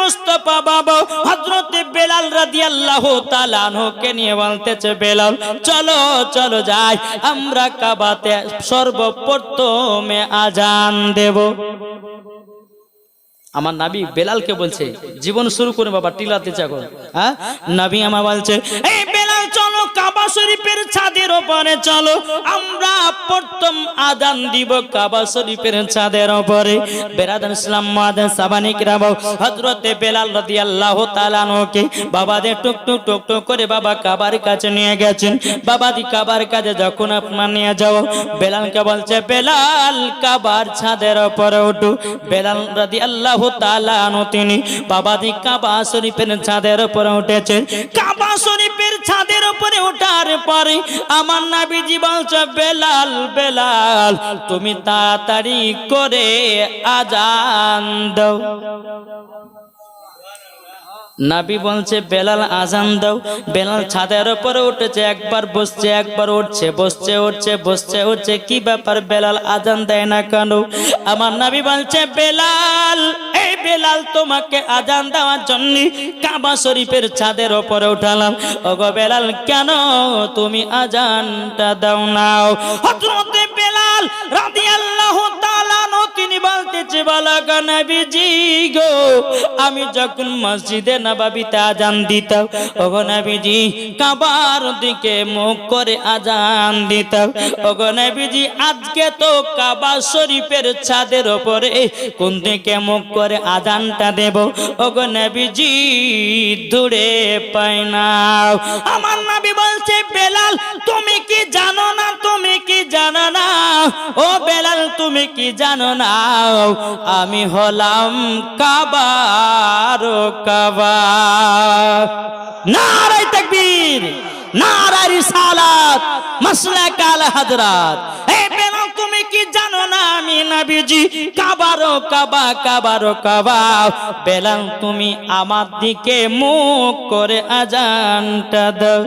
মুস্তাফা বাবা হযরত বেলাল রাদিয়াল্লাহু তাআলা আনহুকে নিয়ে বলতেছে, বেলাল চলো চলো যাই, আমরা কাবাতে সর্বপ্রথমে আজান দেব। আমার নবী বেলালকে বলছে, জীবন শুরু করে বাবা টিলাতে চাকর। হ্যাঁ, নবী আমার বলছে, এই বেলাল চলো কাবা শরীফের ছাদের উপরে চলো, আমরা প্রথম আজান দিব কাবা শরীফের ছাদের উপরে। বেরাদান ইসলাম মুআদ্দিন সাবানী কিরাম হযরত বেলাল রাদিয়াল্লাহু তাআলা আনহুকে বাবাদের টুক টুক টুক টুক করে বাবা কাবার কাছে নিয়ে গেছেন। বাবাদি কাবার কাছে যখন আপনার নিয়ে যাও, বেলালকে বলছে, বেলাল কাবার ছাদের উপরে ওঠো। বেলাল রাদিয়াল্লাহু তাআলা আনহু তিনি বাবাদি কাবা শরীফের ছাদের উপরে উঠেছেন। কাবা শরীফের ছাদের উপরে ওঠার পরে আমার নবীজি বলছে, বেলাল বেলাল তুমি তাড়াতাড়ি করে আজান দাও। নবী বলছে, বেলাল আজান দাও। বেলাল ছাদের উপরে উঠেছে, একবার বসছে একবার উঠছে, বসছে উঠছে বসছে উঠছে। কি ব্যাপার বেলাল আজান দেয় না কেন? আমার নবী বলছে, বেলাল এই বেলাল তোমাকে আজান দেওয়ার জন্য কাবা শরীফের ছাদের উপরে উঠালাম। ওগো বেলাল কেন তুমি আজানটা দাও নাও? হযরত বেলাল রাদিয়াল্লাহু তাআলা আনহু তিনি বলতেছে, বলা নবীজি গো, আমি যখন মসজিদে নববীতে আজান দিতাম, ওগো নবীজি কাবার দিকে মুখ করে আজান দিতাম। ওগো নবীজি আজকে তো কাবা শরীফের ছাদের উপরে কোন দিকে মুখ করে আজানটা দেব? ওগো নবীজি দূরে পাই না। আমার নবী বলছে, বেলাল তুমি কি জানো না, তুমি কি জানো না? ও বেলাল তুমি কি জানো না, আমি হলাম কাবার কাবা। নারে তাকবীর, নারে রিসালাত, মাসলাক আল হযরত। এই বেলাল তুমি কি জানো না, আমি নবীজি কাবারো কাবা কাবারো কাবা। বেলাল তুমি আমার দিকে মুখ করে আজানটা দাও।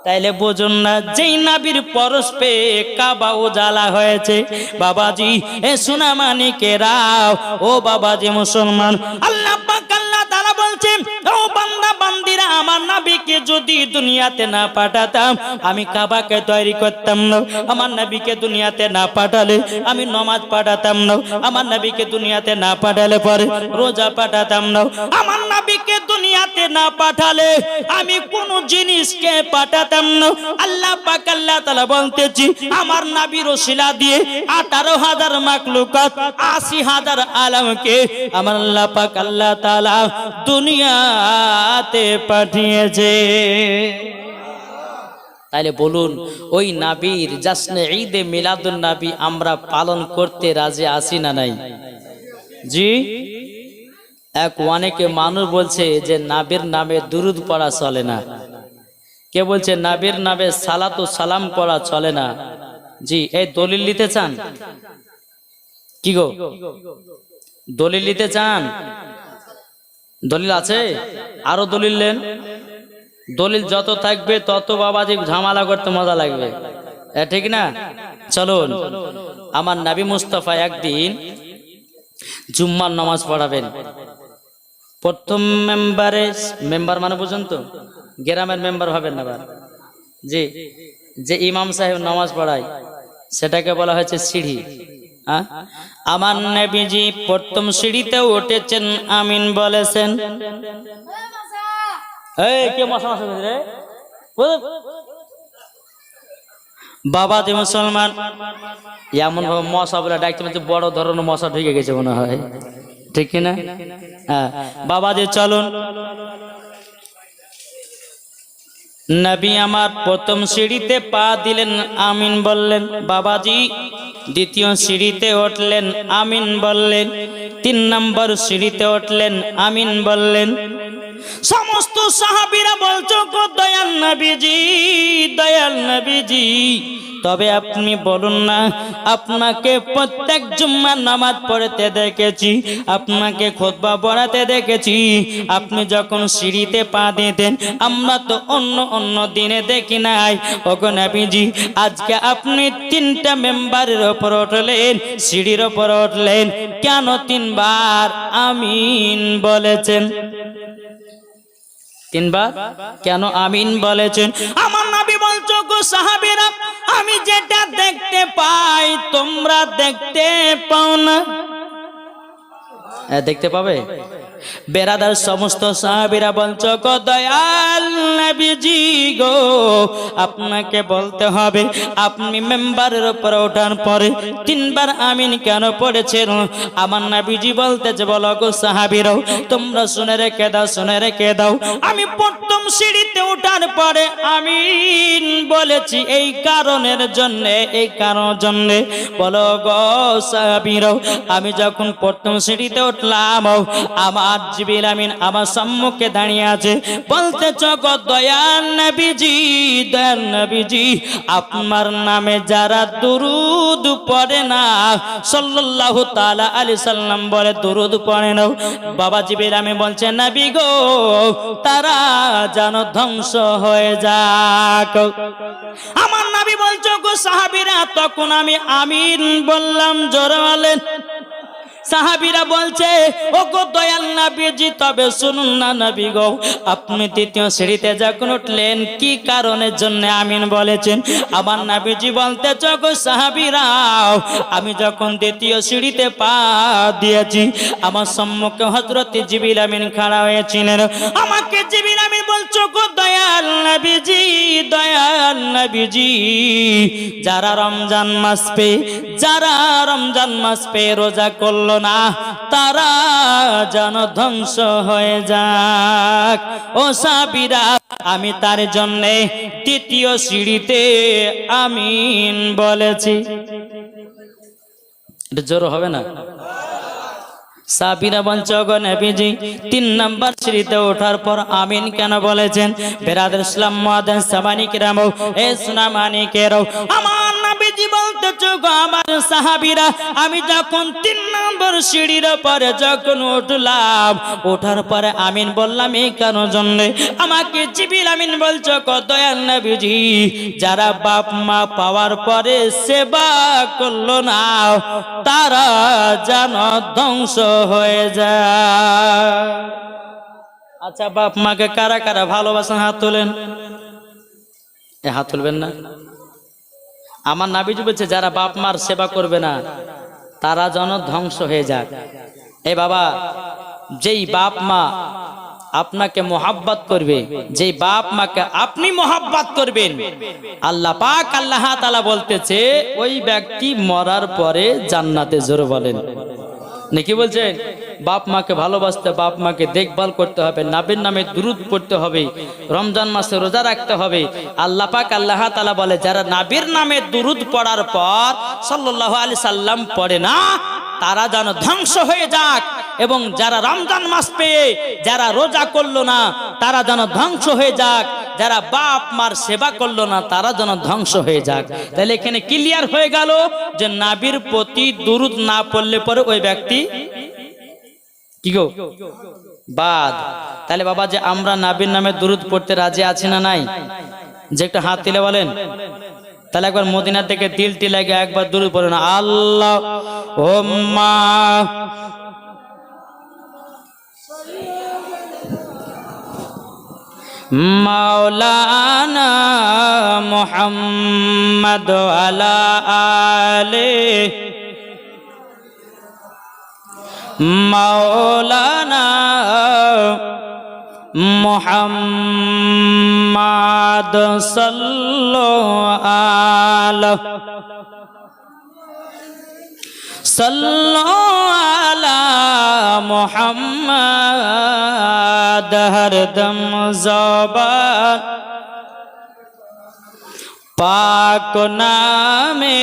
তাইলে বুঝুন না, যেই নবীর পরশ পেয়ে কাবা উজালা হয়েছে। বাবাজি এ সোনা মানিকেরাও, ও বাবাজি মুসলমান, আল্লাহ পাক আল্লাহ তাআলা বলছেন, ও বান্দা বান্দিরা, আমার নবীকে যদি দুনিয়াতে না পাঠাতাম আমি কাবাকে তৈরি করতাম না। আমার নবীকে দুনিয়াতে না পাঠালে আমি নামাজ পাঠাতাম না। আমার নবীকে দুনিয়াতে না পাঠালে পরে রোজা পাঠাতাম না। আমার নবীকে দুনিয়াতে না পাঠালে আমি কোন জিনিসকে পাঠাতাম না। আল্লাহ পাক আল্লাহ তাআলা বলতেছি, আমার নবীর ওসিলা দিয়ে 18,000 মাখলুকাত 80,000 আলমকে আমার আল্লাহ পাক আল্লাহ তাআলা দুনিয়াতে পাঠিয়েছে। তাইলে বলুন, ওই নবীর জাশ্নে ঈদে মিলাদুন নবী আমরা পালন করতে রাজি আছি না নাই? জি। অনেকে মানুষ বলছে যে নবীর নামে দুরূদ পড়া চলে না। কে বলছে নবীর নামে সালাতু সালাম করা চলে না? জি। এই দলিল নিতে চান? কি গো, দলিল নিতে চান? দলিল আছে? আরো দলিল নেন। দলিল যত থাকবে তত বাবাজি ঝামেলা করতে মজা লাগবে, ঠিক না? চলুন, আমার নবী মুস্তাফা একদিন জুম্মার নামাজ পড়াবেন। প্রথম মেম্বারে, মেম্বার মানে বুঝুন তো, গ্রামের মেম্বার হবেন না। জি, যে ইমাম সাহেব নামাজ পড়ায় সেটাকে বলা হয়েছে সিঁড়ি। আমার নবীজি প্রথম সিঁড়িতে উঠেছেন, আমিন বলেছেন। বাবাজি মুসলমান, এমন ভাবে মশা বলে ডাকতে বড় ধরনের মশা ঢুকে গেছে মনে হয়, ঠিক কিনা? হ্যাঁ বাবাজি চলুন। নবী আমার প্রথম সিঁড়িতে পা দিলেন, আমিন বললেন। বাবাজি দ্বিতীয় সিঁড়িতে উঠলেন, আমিন বললেন। 3 নম্বর সিঁড়িতে উঠলেন, আমিন বললেন। সমস্ত সাহাবীরা বলছো, গো দয়াল নবীজি, দয়াল নবীজি তবে আপনি বলুন না, আপনাকে প্রত্যেক জুম্মার নামাজ পড়তে দেখেছি, আপনাকে খুতবা পড়াতে দেখেছি, আপনি যখন সিঁড়িতে পা দিতেন আমরা তো অন্য অন্য দিনে দেখি নাই। ওগো নবীজি, আজকে আপনি 3টা মেম্বারের উপর উঠলেন, সিঁড়ির উপর উঠলেন, কেন 3বার আমিন বলেছেন? 3বার কেন আমিন বলেছেন? আমার নবী বলছো গো সাহাবীরা, আমি যেটা দেখতে পাই তোমরা দেখতে পাও না। দেখতে পাবে বেরাদার সমস্ত সাহাবীরা বলছো গো দয়াল নবীজি গো, আপনাকে বলতে হবে আপনি মেম্বারের উপর ওঠার পরে 3বার আমিন কেন পড়েছেন? আমার নবীজি বলতেছে বলো গো সাহাবীরাও, তোমরা শুনে রেখে দাও, শুনে রেখে দাও, আমি প্রথম সিঁড়িতে ওঠার পরে আমিন বলেছি এই কারণের জন্য, এই কারণের জন্য। বলো গো সাহাবীরাও, আমি যখন প্রথম সিঁড়িতে উঠলাম আমার জিবরিল আমিন আমার সম্মুখে দাঁড়িয়ে আছে, বলতেছ গো দয়াল নবীজি, দয়াল নবীজি, আপনার নামে যারা দুরূদ পড়ে না, সাল্লাল্লাহু তাআলা আলাইহি সাল্লাম বলে দুরূদ পড়ে না, বাবা জিবরিল আমিন বলছে নবী গো তারা যেন ধ্বংস হয়ে যাক। আমার নবী বলছো গো সাহাবীরা, তখন আমি আমিন বললাম, জোরে বলেন। সাহাবীরা বলছে ও গো দয়াল নবীজি, তবে শুনুন না নবী গো, আপনি 3য় সিঁড়িতে যখন উঠলেন কি কারণের জন্য আমিন বলেছেন? আমার নবীজি বলতেছে গো সাহাবীরা, আমি যখন 2য় সিঁড়িতে পা দিয়েছি আমার সম্মুখে হযরত জিবরিল আমিন খাড়া হয়েছিলেন, আমাকে জিবরিল আমিন বলছো গো দয়াল নবীজি, দয়াল নবীজি, যারা রমজান মাস পে, যারা রমজান মাস পে রোজা করলো না তারা যেন ধ্বংস হয়ে যাক। ও সাহাবীরা, আমি তার জন্য 2য় সিঁড়িতে আমিন বলেছি। এটা জোর হবে না? সাহাবীরা বলছে গো নবীজি, 3 নাম্বার সিঁড়িতে ওঠার পর আমিন কেন বলেছেন? বেরাদার ইসলাম মুআদ্দিন সামানি কিরাম, এ সুনামানি কেরাও, আমার নবীজি বলতেছে গো আমার সাহাবীরা, আমি যখন 3 নম্বর সিঁড়ির পরে যখন উঠলাম, ওঠার পরে আমিন বললাম এই কারণ জন্য, আমাকে জিবরিল আমিন বলছো গো দয়াল নবীজি, যারা বাপ মা পাওয়ার পরে সেবা করলো না তারা যেন ধ্বংস হয়ে যায়। আচ্ছা, বাপ মাকে কারা কারা ভালোবাসেন? হাত তোলেন। হাত তুলবেন না? আমার নবীজি বলছে যারা বাপ মার সেবা করবে না তারা যেন ধ্বংস হয়ে যাক। এ বাবা, যেই বাপ মা আপনাকে মোহাব্বত করবে, যেই বাপ মাকে আপনি মোহাব্বত করবেন, আল্লাহ পাক আল্লাহ তাআলা বলতেছে ওই ব্যক্তি মরার পরে জান্নাতে। জোরে বলেন নাকি? বলছেন বাপ মাকে ভালোবাসতে, বাপ মাকে দেখভাল করতে হবে, নবীর নামে দুরূদ পড়তে হবে, রমজান মাসে রোজা রাখতে হবে। আল্লাহ পাক আল্লাহ তাআলা বলে যারা নবীর নামে দুরূদ পড়ার পর সাল্লাল্লাহু আলাইহি সাল্লাম পড়ে না তারা যেন ধ্বংস হয়ে যাক, এবং যারা রমজান মাস পেয়ে যারা রোজা করলো না তারা যেন ধ্বংস হয়ে যাক, যারা বাপ মার সেবা করলো না তারা যেন ধ্বংস হয়ে যাক। তাহলে এখানে ক্লিয়ার হয়ে গেল যে নবীর প্রতি দুরূদ না পড়লে পরে ওই ব্যক্তি কি গো বাদ। তাহলে বাবা, যে আমরা নবীর নামে দুরূদ পড়তে রাজি আছি না নাই? যে একটা হাত তুলে বলেন। তাহলে একবার মদিনা থেকে দিলটি লাগে একবার দুরূদ পড়েন, আল্লাহুম্মা মাওলানা মুহাম্মদ আলা আলে মাওলানা মুহাম্মদ সাল্লাল্লাহু আলা মুহাম্মদ হরদম জবান পাক নামে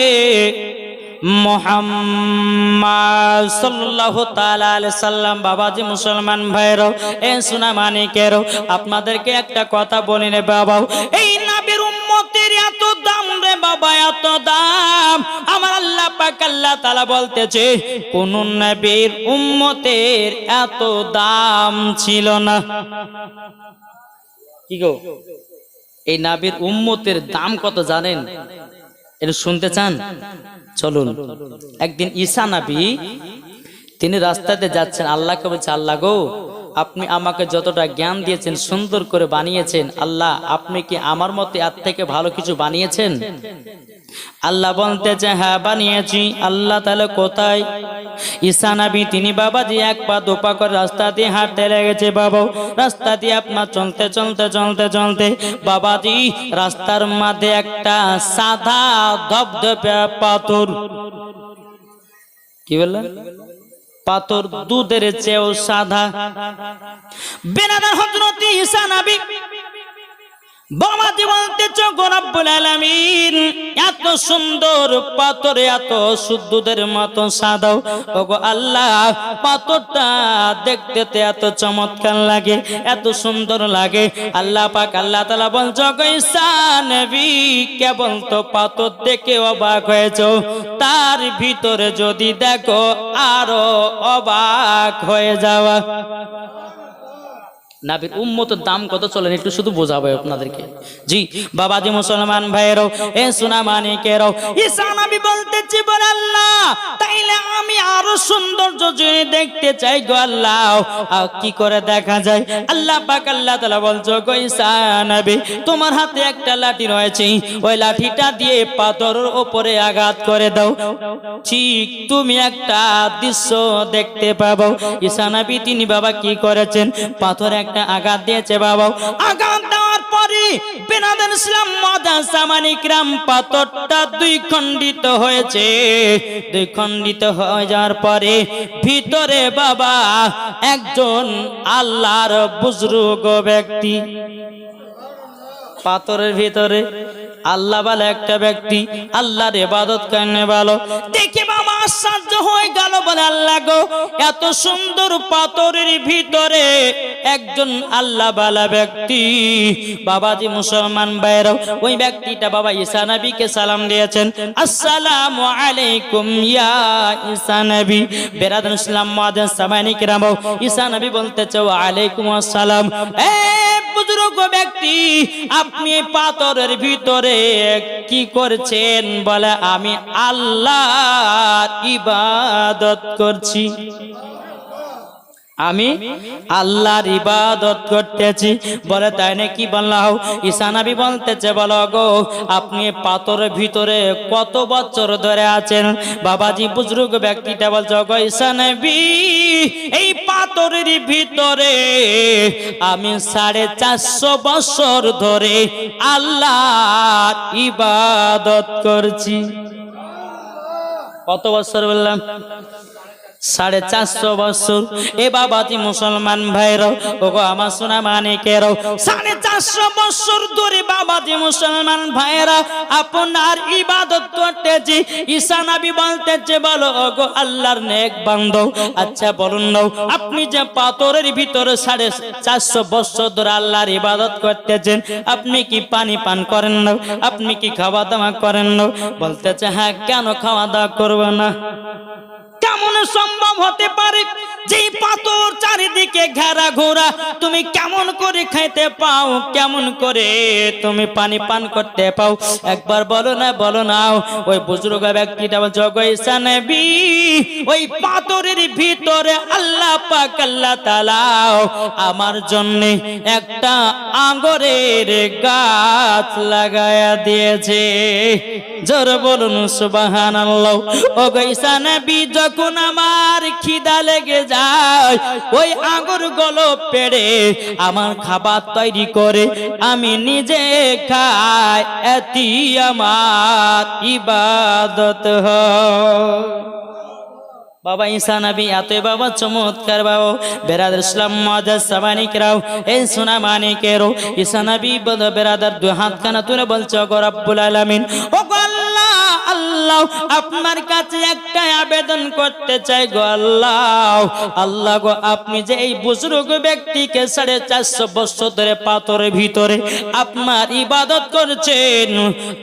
মুহাম্মদ সাল্লাল্লাহু তাআলা আলাইহি সাল্লাম। বাবাজি মুসলমান ভাইরাও, এ সোনা মানিকেরও, আপনাদেরকে একটা কথা বলি রে বাবা, এই নবীর উম্মতের এত দাম রে বাবা, এত দাম। আমার আল্লাহ পাক আল্লাহ তাআলা বলতেছে কোন নবীর উম্মতের এত দাম ছিল না। কি গো, এই নবীর উম্মতের দাম কত জানেন? এটা শুনতে চান? চলুন। একদিন ঈসা নবী তিনি রাস্তাতে যাচ্ছেন, আল্লাহকে বলছে, আল্লাহ গো, আপনি আমাকে যতটা জ্ঞান দিয়েছেন, সুন্দর করে বানিয়েছেন, আল্লাহ আপনি কি আমার মতে এর থেকে ভালো কিছু বানিয়েছেন? আল্লাহ বলতেছে হ্যাঁ বানিয়েছি। আল্লাহ তাহলে কোথায়? ঈসা নবী তিনি বাবাজি এক পা দুপা করে রাস্তা দিয়ে হাঁটতে লেগেছে। বাবা রাস্তা দিয়ে আপনার চলতে চলতে চলতে চলতে বাবাজি রাস্তার মাঝে একটা সাদা ধবধবে পাথর, কি বললেন? পাথর দুধের চেয়েও সাদা। বেনাদার হযরত ঈসা নবী বাবাজি বলতেছে গো রব্বুল আলামিন, এত সুন্দর পাথর, এত দুধের মতো সাদা, ওগো আল্লাহ পাথরটা দেখতে এত চমৎকার লাগে, এত সুন্দর লাগে। আল্লাহ পাক আল্লাহ তাআলা বলছো গো ঈসা নবী, কেবল তো পাথর দেখে অবাক হয়েছো, তার ভিতরে যদি দেখো আরো অবাক হয়ে যাওয়া। নবীর উম্মতের দাম কত চলেন একটু শুধু বোঝাবো আপনাদেরকে। জি বাবাজি মুসলমান ভাইয়েরাও, এ সোনা মানিকেরাও, ঈসা নবী বলতেছি বলে আল্লাহ তাইলে আমি আরো সৌন্দর্য যদি দেখতে চাই গো আল্লাহ, কি করে দেখা যায়? আল্লাহ পাক আল্লাহ তাআলা বলছো গো ঈসা নবী, তোমার হাতে একটা লাঠি রয়েছে, ওই লাঠিটা দিয়ে পাথরের উপরে আঘাত করে দাও, ঠিক তুমি একটা দৃশ্য দেখতে পাবো। ঈসা নবী তিনি বাবা কি করেছেন? পাথরে একটা আঘাত দিয়েছে বাবা। আঘাত দেওয়ার পরে বেনাদান ইসলাম মাদান সামানিকরাম পাথরটা দুই খণ্ডিত হয়েছে। দুই খণ্ডিত হয়ে যাওয়ার পরে ভিতরে বাবা একজন আল্লাহর বুজুর্গ ব্যক্তি, পাথরের ভিতরে আল্লাহ বলে একটা ব্যক্তি আল্লাহর ইবাদত করনে ভালো দেখে বাবা আশ্চর্য হয়ে গেল। বলে আল্লাহ গো, এত সুন্দর পাথরের ভিতরে একজন আল্লাহ বালা ব্যক্তি। বাবাজি মুসলমান ভাইরাও, ওই ব্যক্তিটা বাবা ঈসা নবীকে সালাম দিয়েছেন, আসসালামু আলাইকুম ইয়া ঈসা নবী। বেরাদান ইসলাম মুআদ্দিন সামানি কিরাম, ঈসা নবী বলতেছে ওয়া আলাইকুম আসসালাম। বুজুর্গ ব্যক্তি, আপনি পাথরের ভিতরে কি করছেন? বলে আমি আল্লাহর ইবাদত করছি, আমি আল্লাহর ইবাদত করতেছি। বলে তাই নাকি? বললাম। ঈসা নবী বলতেছে বলো গো, আপনি পাথরের ভিতরে কত বছর ধরে আছেন? বাবাজি বুজুর্গ ব্যক্তিটা বলছে গো ঈসা নবী, এই পাথরের ভিতরে আমি 450 বছর ধরে আল্লাহর ইবাদত করছি। কত বছর বললাম? 450 বছর। এ বাবাজি মুসলমান ভাইরাও, ওগো আমার সোনা মানিকেরাও, 450 বছর ধরে বাবাজি মুসলমান ভাইরা আপনার ইবাদত করতেছি। ঈসা নবী বলতেছে বলো ওগো আল্লাহর নেক বান্দা, আচ্ছা বলুন না, আপনি যে পাথরের ভিতরে 450 বছর ধরে আল্লাহর ইবাদত করতেছেন, আপনি কি পানি পান করেন না? আপনি কি খাওয়া দাওয়া করেন না? বলতেছে হ্যাঁ, কেন খাওয়া দাওয়া করব না? কেমন সম্ভব হতে পারে যে পাথর চারিদিকে ঘেরা ঘোরা, তুমি কেমন করে খাইতে পাও? কেমন করে তুমি পানি পান করতে পাও? একবার বলো না, বলো না। ওই বুজুর্গ ব্যক্তিটা বলছে গো ঈসা নবী, ওই পাথরের ভিতরে আল্লাহ পাক আল্লাহ তাআলা আমার জন্য একটা আঙ্গুরের গাছ লাগায়া দিয়েছে। জোরে বলুন সুবহানাল্লাহ। ও গো ঈসা নবী, যখন আমার খিদা লেগে যায়, ওই আঙ্গুর গুলো পেড়ে আমার খাবার তৈরি করে আমি নিজে খাই, এটি আমার ইবাদত হয়। বাবা ঈসা নবী এত বাবা চমৎকার বাবা। বেরাদার ইসলাম মুআদ্দিন সামানি কিরাম, এই সোনা মানিকেরও, ঈসা নবী বেরাদার দুই হাত কানা তুলে বলছে গো রব্বুল আলামিন, ও গো আল্লাহ আল্লাহ আপনার কাছে একটা আবেদন করতে চাই গো আল্লাহ, আল্লাহ গো আপনি যে এই বুজুর্গ ব্যক্তিকে 450 বছর ধরে পাথরের ভিতরে আপনার ইবাদত করছেন,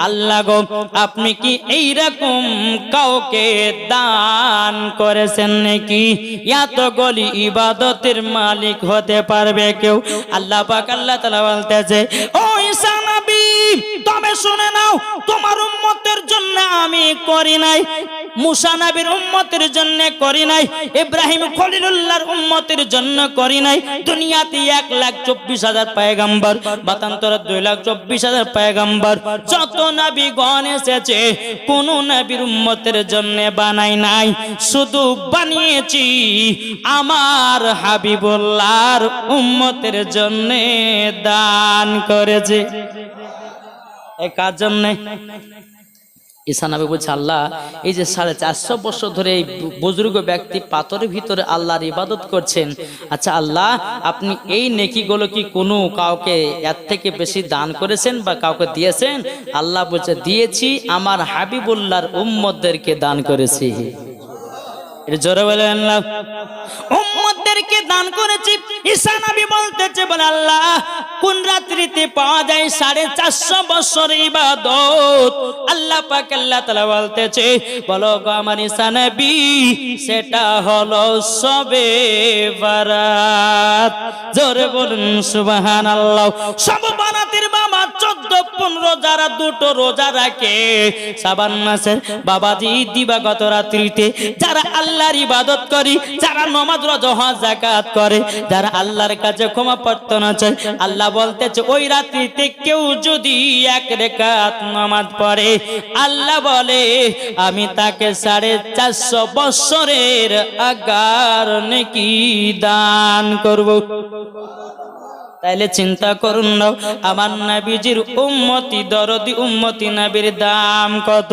আল্লাহ গো আপনি কি এইরকম কাউকে দান করেছেন নাকি? এত গলি ইবাদতের মালিক হতে পারবে কেউ? আল্লাহ পাক আল্লাহ তাআলা বলতেছে, ও ঈসা নবী তুমি শুনে নাও, তোমার উম্মতের জন্য আমি করি নাই, মুসা নবীর উম্মতের জন্য করি নাই, ইব্রাহিম খলিলুল্লাহর উম্মতের জন্য করি নাই। দুনিয়াতে 1,24,000 পয়গম্বর, বাতান্তরে 2,24,000 পয়গম্বর, যত নবীগণ এসেছে কোন নবীর উম্মতের জন্য বানাই নাই, শুধু বানিয়েছি আমার হাবিবুল্লাহর উম্মতের জন্য দান করেছে। এই কার জন্য? ঈসা নবী বলছে, আল্লাহ এই যে 450 বছর ধরে এই বুজুর্গ ব্যক্তি পাথরের ভিতরে আল্লাহর ইবাদত করছেন, আচ্ছা আল্লাহ আপনি এই নেকিগুলো কি কোনো কাউকে এর থেকে বেশি দান করেছেন বা কাউকে দিয়েছেন? আল্লাহ বলছে, দিয়েছি, আমার হাবিবুল্লাহর উম্মতদেরকে দান করেছি। জোরে বলেন না, উম্মতদেরকে দান করেছি। ঈসা নবী বলতেছে, বলে আল্লাহ কোন রাত্রিতে পাওয়া যায় 450 বছর ইবাদত? আল্লাহ পাক আল্লাহ তাআলা বলতেছে, বলো গো আমার ঈসা নবী, সেটা হলো শবে বারাত। জোরে বলুন সুবহানাল্লাহ। শবে বারাতের বাবা 14-15 যারা দুটো রোজা রাখে শাবান মাসের বাবাজি দিবাগত রাত্রিতে, যারা আল্লাহর ইবাদত করি, যারা নামাজ রোজা হজ যাকাত করে, যারা আল্লাহর কাছে ক্ষমা প্রার্থনা চায়, আল্লাহ বলতেছে ওই রাত্রিতে কেউ যদি 1 রাকাত নামাজ পড়ে, আল্লাহ বলে আমি তাকে 450 বছরের আগার নেকি দান করব। তাইলে চিন্তা করুন না, আমার নবীজির উম্মতি দরদি উম্মতি নবীর দাম কত?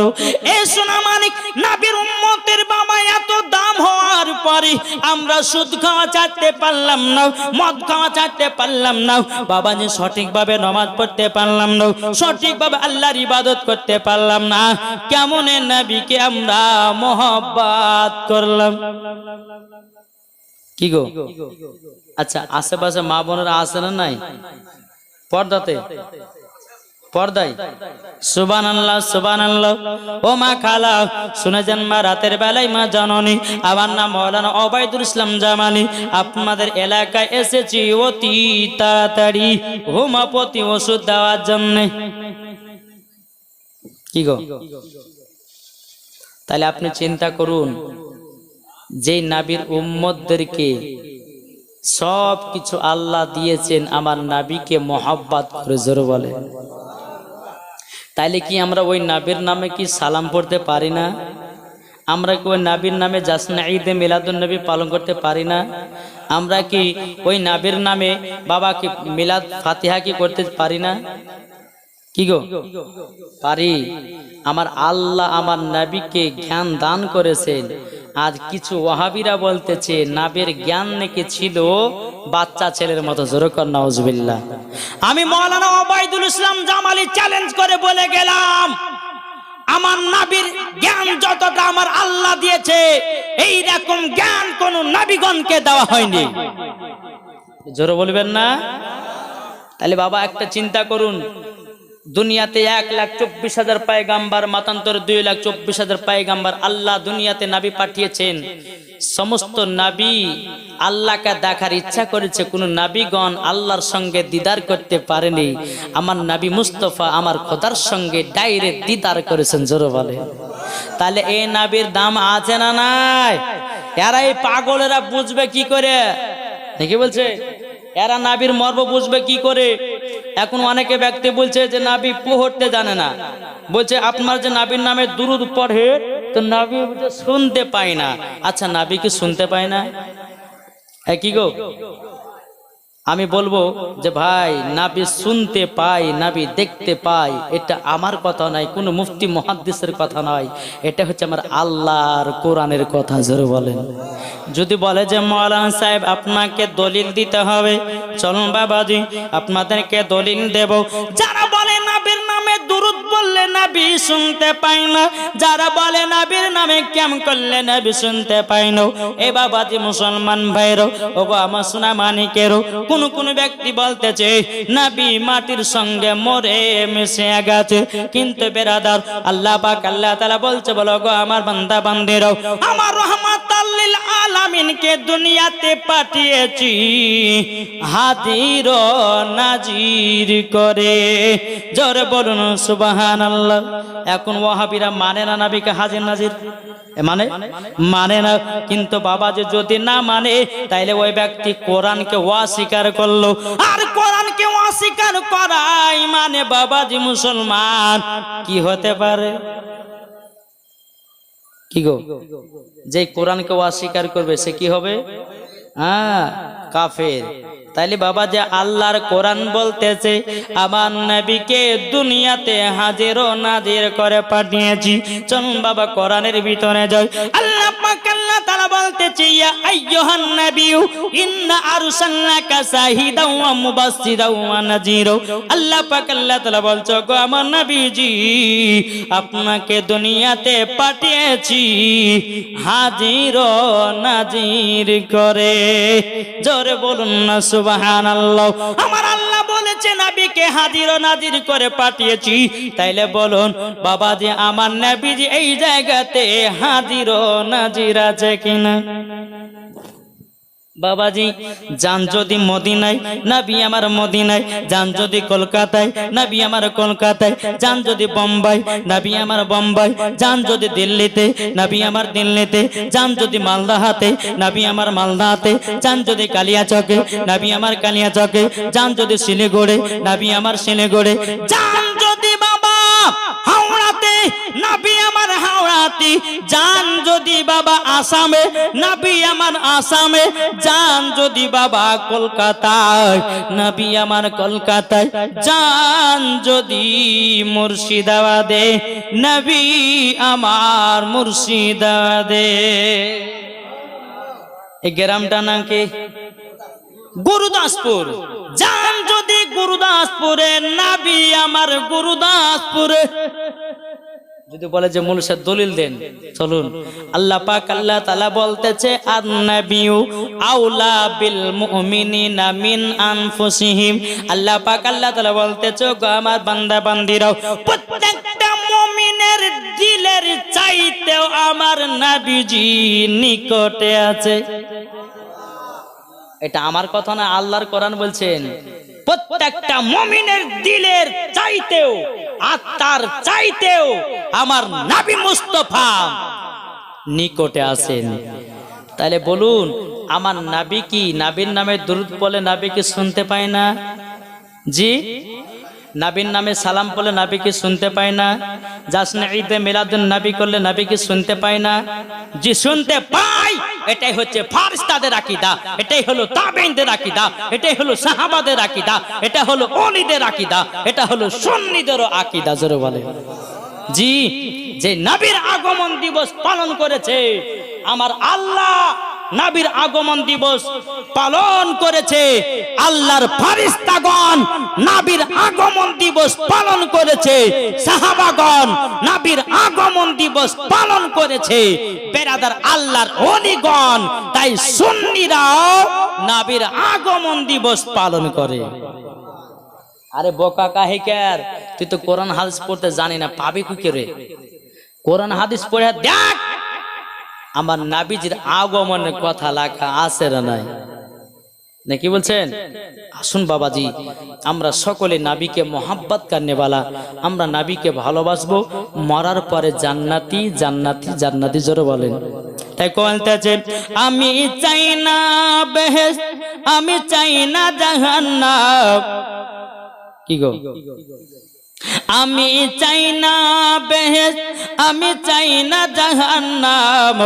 এই সোনা মানিক নবীর উম্মতের বাবা এত দাম হওয়ার পরে আমরা সুদ খাওয়া ছাড়তে পারলাম না, মদ খাওয়া ছাড়তে পারলাম না, বাবা যে সঠিকভাবে নামাজ পড়তে পারলাম না, সঠিকভাবে আল্লাহর ইবাদত করতে পারলাম না, কেমন নবীকে আমরা মহব্বত করলাম? কি গো? আচ্ছা আশেপাশে মা বোনেরা আছে না নাই? পর্দাতে পর্দায় সুবহানাল্লাহ সুবহানাল্লাহ। ও মা খালা শুনেছেন মা, রাতের বেলায় মা জননী, আমার নাম মাওলানা ওবায়দুল ইসলাম জামালি, আপনাদের এলাকায় এসেছি অতি তাড়াতাড়ি হোমিওপ্যাথি ওষুধ দেওয়ার জন্য। কি গো? তাহলে আপনি চিন্তা করুন, যেই নবীর উম্মতদেরকে সব কিছু আল্লাহ দিয়েছেন, আমার নবীকে মহব্বত করে জোরে বলে, তাইলে কি আমরা ওই নবীর নামে কি সালাম পড়তে পারি না? আমরা কি ওই নবীর নামে জাসনা ঈদে মিলাদুন নবী পালন করতে পারি না? আমরা কি ওই নবীর নামে বাবাকে মিলাদ ফাতিহা কি করতে পারি না? কি গো? পারি। আমার আল্লাহ আমার নবীকে জ্ঞান দান করেছেন। আজ কিছু ওয়াহাবিরা বলতেছে নবীর জ্ঞান নাকি ছিল বাচ্চা ছেলের মতো। জোরে কর নাউজুবিল্লাহ। আমি মাওলানা ওবায়দুল ইসলাম জামালি চ্যালেঞ্জ করে বলে গেলাম, আমার নবীর জ্ঞান যতটা আমার আল্লাহ দিয়েছে, এই রকম জ্ঞান কোন নবীগণকে দেওয়া হয়নি। জোরে বলবেন না? তাহলে বাবা একটা চিন্তা করুন, দুনিয়াতে 1,24,000 পয়গাম্বার, মাতান্তরে 2,24,000 পয়গাম্বার আল্লাহ দুনিয়াতে নবী পাঠিয়েছেন। সমস্ত নবী আল্লাহকে দেখার ইচ্ছা করেছে, কোন নবীগণ আল্লাহর সঙ্গে দিদার করতে পারেনি। আমার নবী মুস্তাফা আমার খোদার সঙ্গে ডাইরেক্ট দিদার করেছেন। জোরে বলে। তাহলে এই নবীর দাম আছে না নাই? এরা এই পাগলেরা বুঝবে কি করে? দেখি বলছে এরা নবীর মর্ম বুঝবে কি করে? এখন অনেকে ব্যক্তি বলছে যে নবী পড়তে জানে না, বলছে আপনার যে নবীর নামে দুরূদ পড়ে তো নবী শুনতে পায় না। আচ্ছা নবী কি শুনতে পায় না? কি গো? আমি বলবো যে ভাই নবী শুনতে পায়, নবী দেখতে পায়, এটা আমার কথা নয়, কোনো মুফতি মুহাদ্দিসের কথা নয়, এটা হচ্ছে আমার আল্লাহর কোরআনের কথা। জোরে বলেন। যদি বলে যে মাওলানা সাহেব আপনাকে দলিল দিতে হবে, চলুন বাবাজি আপনাদেরকে দলিল দেব। যারা বলে নবীর নামে দুরূদ বললে নবী নবী শুনতে পায় না, যারা বলে নবীর নামে ক্যাম করলে নবী শুনতে পায় না। এ বাবাজি মুসলমান ভাইরো, ওগো আমার সোনা মানিকেরও, কোন ব্যক্তি বলতেছে নবী মাটির সঙ্গে মরে মিশে গেছে, কিন্তু বেরাদার আল্লাহ পাক আল্লাহ তাআলা বলছে, বলো গো আমার বান্দা বান্দিরাও, আমার রহমাতাল লিল আলামিনকে দুনিয়াতে পাঠিয়েছি হাজির ও নাজির করে। জোরে বলুন সুবহানাল্লাহ। এখন ওয়াহাবিরা মানে না নবীকে হাজির নাজির, মানে না। কিন্তু বাবা যে যদি না মানে, তাইলে ওই ব্যক্তি কোরআনকে অস্বীকার করলো, আর কোরআনকে অস্বীকার করাই মানে বাবাজি মুসলমান কি হতে পারে? কি গো, যে কোরআনকে অস্বীকার করবে সে কি হবে? কাফের। তাইলে বাবা যে আল্লাহর কোরআন বলতেছে আমার নবীকে দুনিয়াতে হাজির ও নাজির করে পাঠিয়েছি। চলুন বাবা কোরআনের ভিতরে যাই। আল্লাহ পাক আল্লাহ তাআলা বলতেছে, ইয়া আইয়ুহান নাবিয়্যু ইন্না আরসালনাকা শাহিদাও ওয়া মুবাশশিরাও ওয়া নাযীরা। আল্লাহ পাক আল্লাহ তাআলা বলছে, গো আমার নবীজি আপনাকে দুনিয়াতে পাঠিয়েছি হাজির ও নাজির করে। জোরে বলুন না সুবহানাল্লাহ। আমার আল্লাহ বলেছে নবীকে হাজির ও নাজির করে পাঠিয়েছি, তাইলে বলুন বাবাজি আমার নবীজি এই জায়গাতে হাজির ও নাজির আছে কিনা? বাবাজি যান যদি মদিনায়, নবী আমার মদিনায়, যান যদি কলকাতায়, নবী আমার কলকাতায়, যান যদি বোম্বাই, নবী আমার বোম্বাই, যান যদি দিল্লিতে, নবী আমার দিল্লিতে, যান যদি মালদাহাতে, নবী আমার মালদাহাতে, যান যদি কালিয়াচকে, নবী আমার কালিয়াচকে, যান যদি শিলিগুড়ি, নবী আমার শিলিগুড়ি, যান যদি বাবা হাওড়াতে, নবী আমার হাওড়াতে, যান যদি বাবা আসামে, নবী আমার আসামে, যান যদি বাবা কলকাতায়, নবী আমার কলকাতায়, যান যদি মুর্শিদাবাদে, নবী আমার মুর্শিদাবাদে। এই গ্রামটা নাম কি? গুরুদাসপুর। যান যদি গুরুদাসপুরে, নবী আমার গুরুদাসপুরে। যদি বলে যে মূল দলিল দেন, চলুন আল্লাহ পাক আল্লাহ তাআলা বলতেছে, আন-নাবিয়্যু আউলা বিল মুমিনিনা মিন আনফুসিহিম। আল্লাহ পাক আল্লাহ তাআলা বলতেছে, গো আমার বান্দা বান্দিরাও, প্রত্যেকটা মুমিনের দিলের চাইতেও আমার নবীজি নিকটে আছে। এটা আমার কথা না, আল্লাহর কোরআন বলছেন। প্রত্যেকটা মুমিনের দিলের চাইতেও, আত্মার চাইতেও আমার নবী মুস্তাফা নিকটে আছেন। তাহলে বলুন আমার নবী কি নবীর নামে দুরূদ বলে নবীকে শুনতে পায় না? জি, নবীর নামে সালাম বলে নবীকে শুনতে পায় না? জাসনে ঈদে মিলাদুন নবী করলে নবীকে শুনতে পায় না? জি শুনতে পায়। এটাই হচ্ছে ফারিস্তাদের আকীদা, এটাই হলো তাবেঈনদের আকীদা, এটাই হলো সাহাবাদের আকীদা, এটা হলো ওলিদের আকীদা, এটা হলো সুন্নিদের আকীদা। জোরে বলে জি। যে নবীর আগমন দিবস পালন করেছে আমার আল্লাহ, নবীর আগমন দিবস পালন করেছে, আল্লাহর ফেরেশতাগণ নবীর আগমন দিবস পালন করেছে, সাহাবাগণ নবীর আগমন দিবস পালন করেছে, বেরাদার আল্লাহর ওলিগণ, তাই সুন্নিরাও নবীর আগমন দিবস পালন করে। আরে বোকা কাহিকার, তুই তো কোরআন হাদিস পড়তে জানি না, পাবি কি করে? কোরআন হাদিস পড়ে দেখ আমার নবীজির আগমনের কথা লেখা আছে না নাই, নাকি বলছেন? আসুন বাবাজি আমরা সকলে নবীকে মোহাব্বত করনেওয়ালা, আমরা নবীকে ভালোবাসবো, মরার পরে জান্নাতি জান্নাতি জান্নাতি। জোরে বলেন। তাই বলতেছে, আমি চাই না বেহেশত, আমি চাই না জাহান্নাম। কি গো, আমি চাই না বেহেশত, আমি চাই না জাহান্নাম,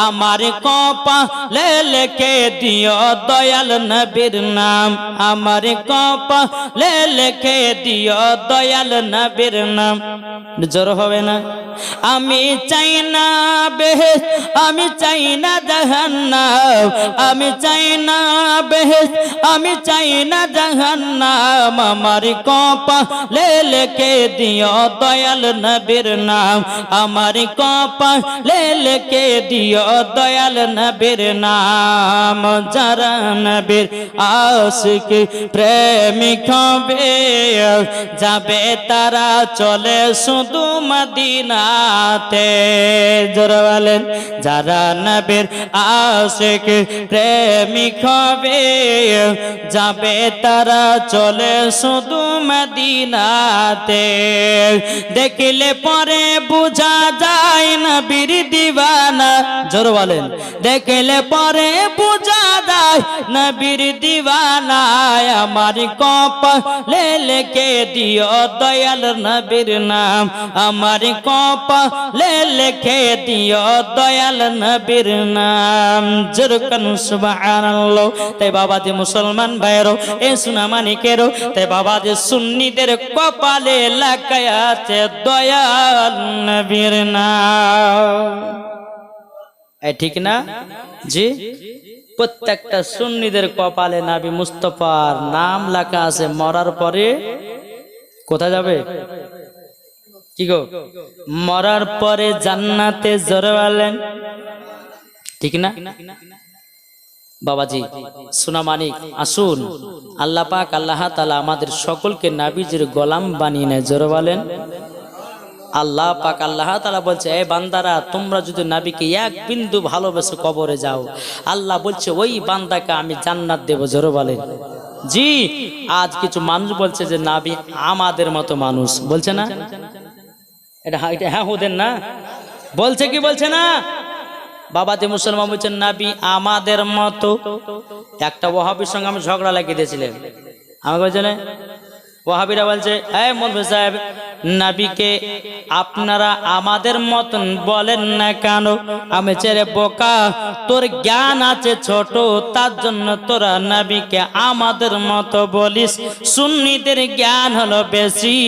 আমার কপালে লিখে দিও দয়াল নবীর নাম, আমার কপালে লিখে দিও দয়াল নবীর নাম। জোর হবে না? আমি চাই না বেহেশত, আমি চাই না জাহান্নাম, আমি চাই না বেহেশত, আমি চাই না জাহান্নাম, আমার কপালে লিখে দিও দয়াল নবীর নাম, আমার কপালে লিখে দিও দয়াল নবীর নাম। যারা নবীর আশিক প্রেমিক হবে, যাবে তারা চলে শুধু মদিনাতে। জোরে বলেন, যারা নবীর আশিক প্রেমিক হবে, যাবে তারা চলে শুধু মদিনাতে। দেখলে পরে বুঝা যায় নবীর দিওয়ানা। জোরে বলেন, দেখলে পরে বুঝা যায় নবীর দিওয়ানা। আমার কপালে লিখে দিও দয়াল নবীর নাম, আমার কপালে লিখে দিও দয়াল নবীর নাম। জোরকান সুবহানাল্লাহ। তাই বাবাজি মুসলমান ভাইয়েরও, এই সোনামানিকেরও, তাই বাবাজি সুন্নিদের কপালে লেখা আছে দয়াল নবীর নাম। ঠিক না জি? প্রত্যেকটা সুন্নিদের কপালে নবী মুস্তাফার নাম লেখা আছে। মরার পরে কোথায় যাবে? কি গো? মরার পরে জান্নাতে। জোরে বলেন, ঠিক না বাবাজি? সোনামানিক, আসুন আল্লাহ পাক আল্লাহ তাআলা আমাদের সকলকে নবীজির গোলাম বানিয়ে নেয়। জোরে বলেন, আল্লাহ পাক আল্লাহ তাআলা বলছে, এই বান্দারা তোমরা যদি নবীকে এক বিন্দু ভালোবেসে কবরে যাও, আল্লাহ বলছে ওই বান্দাকে আমি জান্নাত দেব। জোরে বলেন জি। আজ কিছু মানুষ বলছে যে নবী আমাদের মতো মানুষ, বলছে না? এটা হ্যাঁ ওদের না বলছে কি বলছে না? বাবাজি মুসলমান বলছেন নবী আমাদের মতো। একটা ওয়াহাবির সঙ্গে আমি ঝগড়া লাগিয়ে দিয়েছিলাম। আমাকে বলছে ওয়াহাবিরা বলছে, এই মৌলভী সাহেব, নবীকে আপনারা আমাদের মতন বলেন না কেন? আমি ছেড়ে বোকা, তোর জ্ঞান আছে ছোট, তার জন্য তোরা নবীকে আমাদের মতো বলিস। সুন্নিদের জ্ঞান হলো বেশি,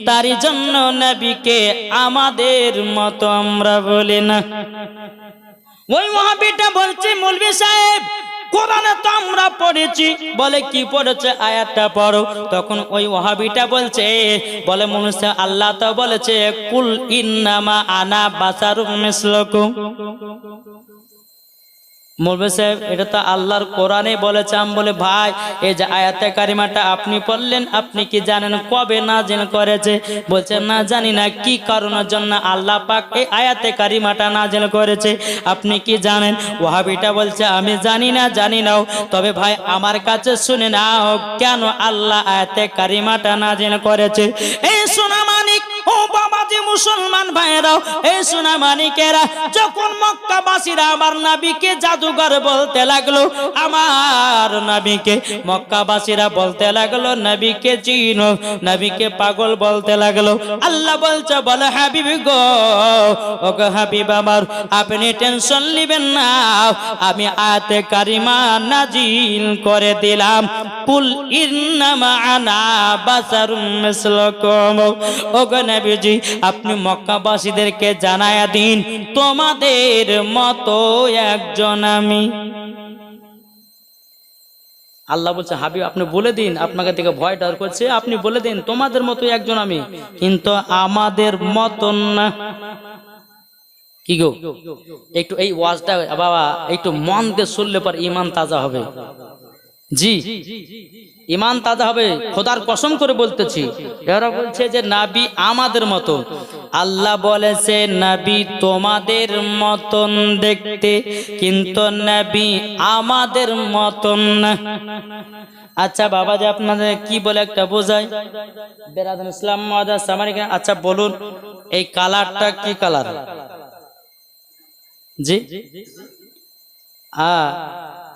তারই জন্য নবীকে আমাদের মতো আমরা বলি না। ওই ওয়াহাবিটা বলছে, মৌলভী সাহেব কোরআনে তো আমরা পড়েছি। বলে কি পড়েছে? আয়াতটা পড়ো। তখন ওই ওয়াহাবিটা বলছে, বলে মনুষ্য আল্লাহ তো বলেছে কুল ইন্নামা আনা বাশারুম মিসলুকুম। মৌলভী সাহেব এটা তো আল্লাহর কোরআনে বলেছে। আমি বলে ভাই, এই যে আয়াতে কারিমাটা আপনি পড়লেন, আপনি কি জানেন কবে নাজিল করেছে? বলছে না জানি না। কি কারণের জন্য আল্লাহ পাক এই আয়াতে কারিমাটা নাজিল করেছে আপনি কি জানেন? ওয়াহাবিটা বলছে আমি জানি না, জানি নাও। তবে ভাই আমার কাছে শুনে নাও কেন আল্লাহ আয়াতে কারিমাটা নাজিল করেছে। এই সোনামানিক, ও বাবাজি মুসলমান ভাইরাও, এই সোনামানিকেরা, যখন মক্কাবাসীরা আমার নবীকে জাদুঘর বলতে লাগলো, আমার নবীকে মক্কাবাসীরা বলতে লাগলো নবীকে চিনো, নবীকে পাগল বলতে লাগলো। আল্লাহ বলছে, বলে হাবিব গো, ও গো হাবিব আমার, আপনি টেনশন নেবেন না, আমি আয়াতে কারিমা নাজিল করে দিলাম। কুল ইন্নামা আনা বাশারুম মিসলুকুম। ও গো নবীজি, আপনি মক্কাবাসীদেরকে জানায়া দিন তোমাদের মতো একজন আমি। আল্লাহ বলছে হাবিব আপনি বলে দিন, আপনাকে দেখে ভয় ডর করছে, আপনি বলে দিন তোমাদের মতো একজন আমি, কিন্তু আমাদের মতন না। কি গো, একটু এই ওয়াজটা বাবা একটু মন দিয়ে শুনলে পর ঈমান তাজা হবে। জি, ঈমান তাজা হবে, খোদার কসম করে বলতেছি। এরা বলছে যে নবী আমাদের মতো। আল্লাহ বলেছে নবী তোমাদের মতন দেখতে, কিন্তু নবী আমাদের মতন না। আচ্ছা বাবা যে আপনাদের কি বলে একটা বোঝায় বেরাদান ইসলাম মাদার সামারিকা। আচ্ছা বলুন এই কালারটা কি কালার? জি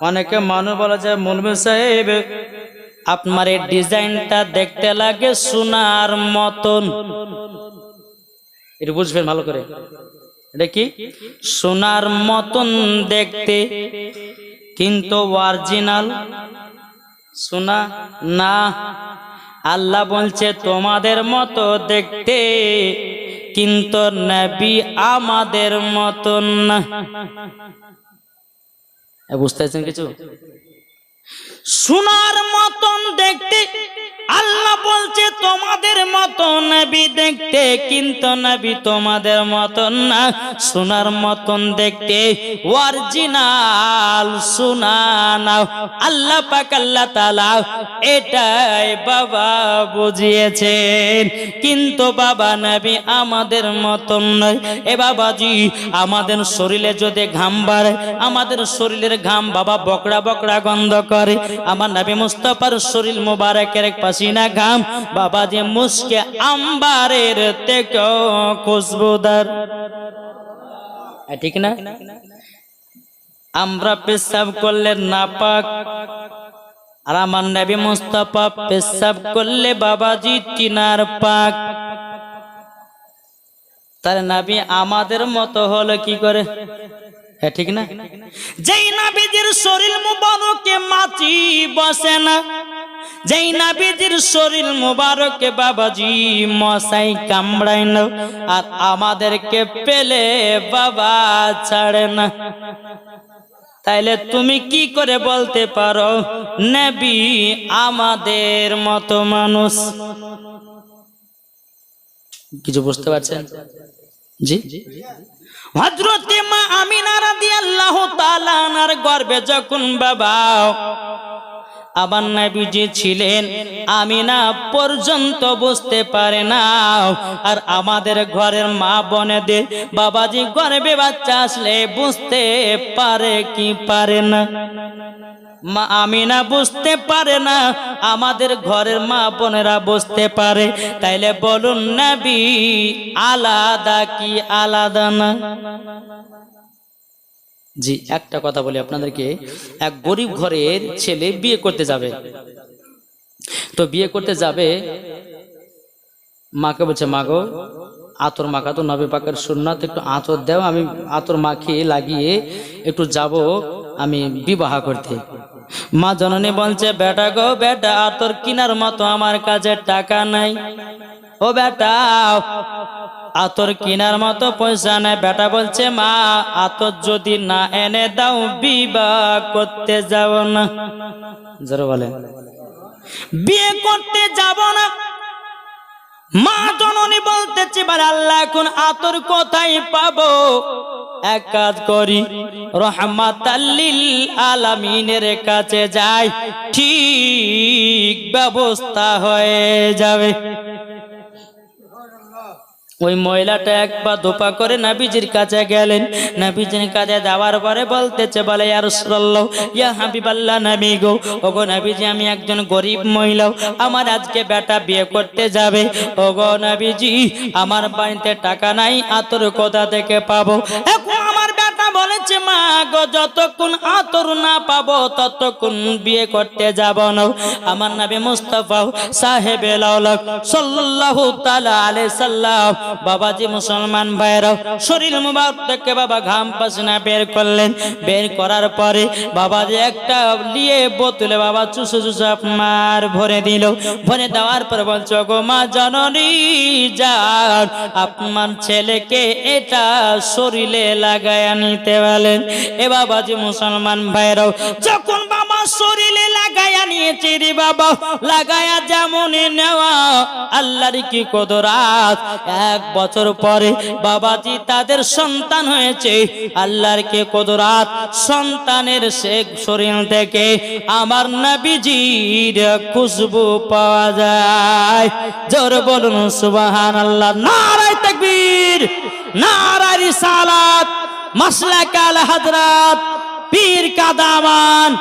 অনেকে মানুষ বলা যায় মৌলভী সাহেব আপনার এই ডিজাইনটা দেখতে লাগে সোনার মতন। এটা বুঝবেন ভালো করে, এটা কি সোনার মতন দেখতে, কিন্তু অরিজিনাল সোনা না। আল্লাহ বলছে তোমাদের মতো দেখতে, কিন্তু নবী আমাদের মতন না। বুঝতে পারছেন কিছু? সোনার মতন দেখতে আল্লাহ বলছে তোমাদের মতো নবী দেখতে, কিন্তু নবী তোমাদের মতন না, সোনার মতন দেখতে, অরিজিনাল সোনা না। আল্লাহ পাক আল্লাহ তাআলা এটাই বাবা বুঝিয়েছেন, কিন্তু বাবা নবী আমাদের মতন নয়। এ বাবাজি, আমাদের শরীরে যদি ঘাম বাড়ে, আমাদের শরীরের ঘাম বাবা বকরা বকরা গন্ধ করে। আমার নবী মুস্তাফার শরীর মোবারকের পাসিনা ঘাম বাবা যে মুস্কে আম্বারের থেকেও খুশবুদার, ঠিক না? আমরা পেশাব করলে নাপাক, আর আমার নবী মুস্তাফা পেশাব করলে বাবাজি তিনার পাক। তার নবী আমাদের মতো হলো কি করে, ঠিক না? যেই নবীজির শরীর মুবারকে মাছি বসে না, যেই নবীজির শরীর মুবারকে বাবাজি মশাই কামড়ায় না, আর আমাদেরকে পেলে বাবা ছাড়ে না, তাইলে তুমি কি করে বলতে পারো নবী আমাদের মতো মানুষ? কিছু বুঝতে পারছেন? জি। হযরত মা আমিনা রাদিয়াল্লাহু তাআলা আনহার গর্ভে যখন বাবা আবার নবীজি ছিলেন, আমিনা পর্যন্ত বুঝতে পারে না। আর আমাদের ঘরের মা বোনেদের বাবাজি গর্ভে বাচ্চা আসলে বুঝতে পারে কি পারে না? মা আমিনা বুঝতে পারে না, আমাদের ঘরের মা বোনেরা বুঝতে পারে। তাইলে বলুন নবী আলাদা কি আলাদা না? জি, একটা কথা বলি আপনাদেরকে। এক গরিব ঘরের ছেলে বিয়ে করতে যাবে, তো বিয়ে করতে যাবে, মাকে বলছে মা গো আতর মাখা তো নবী পাকের সুন্নাত, একটু আতর দাও, আমি আতর মাখিয়ে লাগিয়ে একটু যাব আমি বিবাহ করতে। মা জননী বলছে বেটা গো বেটা, আতর কিনার মতো আমার কাছে টাকা নাই। ও বেটা, আতর কিনার মতো পয়সা নাই। বেটা বলছে মা আতর যদি না এনে দাও বিবাহ করতে যাব না। জোরে বলেন, বিয়ে করতে যাব না। মা জননী বলতেছে বারে আল্লাহ এখন আতর কোথায় পাবো? এক কাজ করি, রহমাতাল লিল আলামিনের কাছে যাই, ঠিক ব্যবস্থা হয়ে যাবে। ওই মহিলাটা একবার দোপা করে নবীজির কাছে গেলেন। নবীজির কাছে যাওয়ার পরে বলতেছে বলে ইয়া রাসূলুল্লাহ, ইয়া হাবিবাল্লাহ, নবী গো, ওগো নবীজি আমি একজন গরিব মহিলা, আমার আজকে বেটা বিয়ে করতে যাবে। ওগো নবীজি আমার বাড়িতে টাকা নাই, আতর কোথা থেকে পাবো? এখন আমার বেটা বলেছে মা গো যতক্ষণ আতর না পাবো ততক্ষণ বিয়ে করতে যাব না। আমার নবী মুস্তাফা সাহেবে লাউলাক সাল্লাল্লাহু তাআলা আলাইহি সাল্লাম বাবাজি মুসলমান ভাইরা শরীর মুবারক থেকে বাবা ঘাম পাসনা বের করলেন। বের করার পরে বাবাজি একটা নিয়ে বোতলে বাবা চুষে চুষে আপনার ভরে দিল। ভরে দেওয়ার পর বলছো গো মা জননী যান আপনার ছেলেকে এটা শরীরে লাগায়া নিতে বলেন। এ বাবাজি মুসলমান ভাইরাও যখন বাবা শরীরে লাগায়া নিয়েছে রে বাবা, লাগায়া যেমন নেওয়া আল্লাহর কি কুদরত। এক বছর পরে বাবাজি তাদের সন্তান হয়েছে। আল্লাহর কি কুদরত, সন্তানের শেখ শরীর থেকে আমার নবীজির খুশবু পাওয়া যায়। জোরে বলুন সুবহানাল্লাহ। নারায়ে তাকবীর, নারায়ে রিসালাত, মাসলাক আল হযরত পীর কা দামান,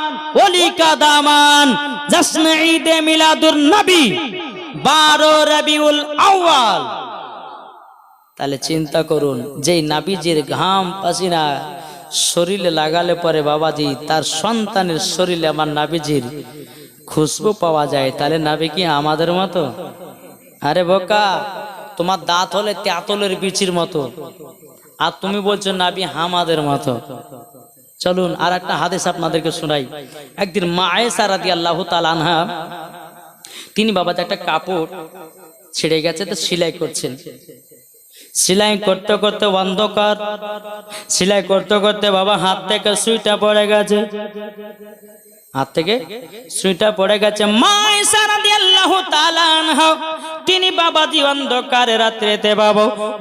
ওলি কা দামান, জশ্ন ঈদ মিলাদুন নবী 12 রবিউল আউয়াল। তাহলে চিন্তা করুন, যেই নবীজির ঘাম পাসিনা শরীরে লাগালে পরে বাবাজি তার সন্তানের শরীরে আমার নবীজির খুশবু পাওয়া যায়, তাহলে নবী কি আমাদের মতো? আরে বোকা, তোমার দাঁত হলে তেঁতুলের বিচির মতো, আর তুমি বলছো নবী আমাদের মতো। চলুন আর একটা হাদিস আপনাদেরকে শোনাই। একদিন মা আয়েশা রাদিয়াল্লাহু তাআলা আনহা তিনি বাবাজি একটা কাপড় ছিঁড়ে গেছে তো সেলাই করছেন। সেলাই করতে করতে অন্ধকার, সেলাই করতে করতে বাবা হাত থেকে সুইটা পড়ে গেছে। হাত থেকে সুইটা পড়ে গেছে। মায়েশা রাদিয়াল্লাহু তাআলা আনহা তিনি বাবাজি অন্ধকারে রাত্রিতে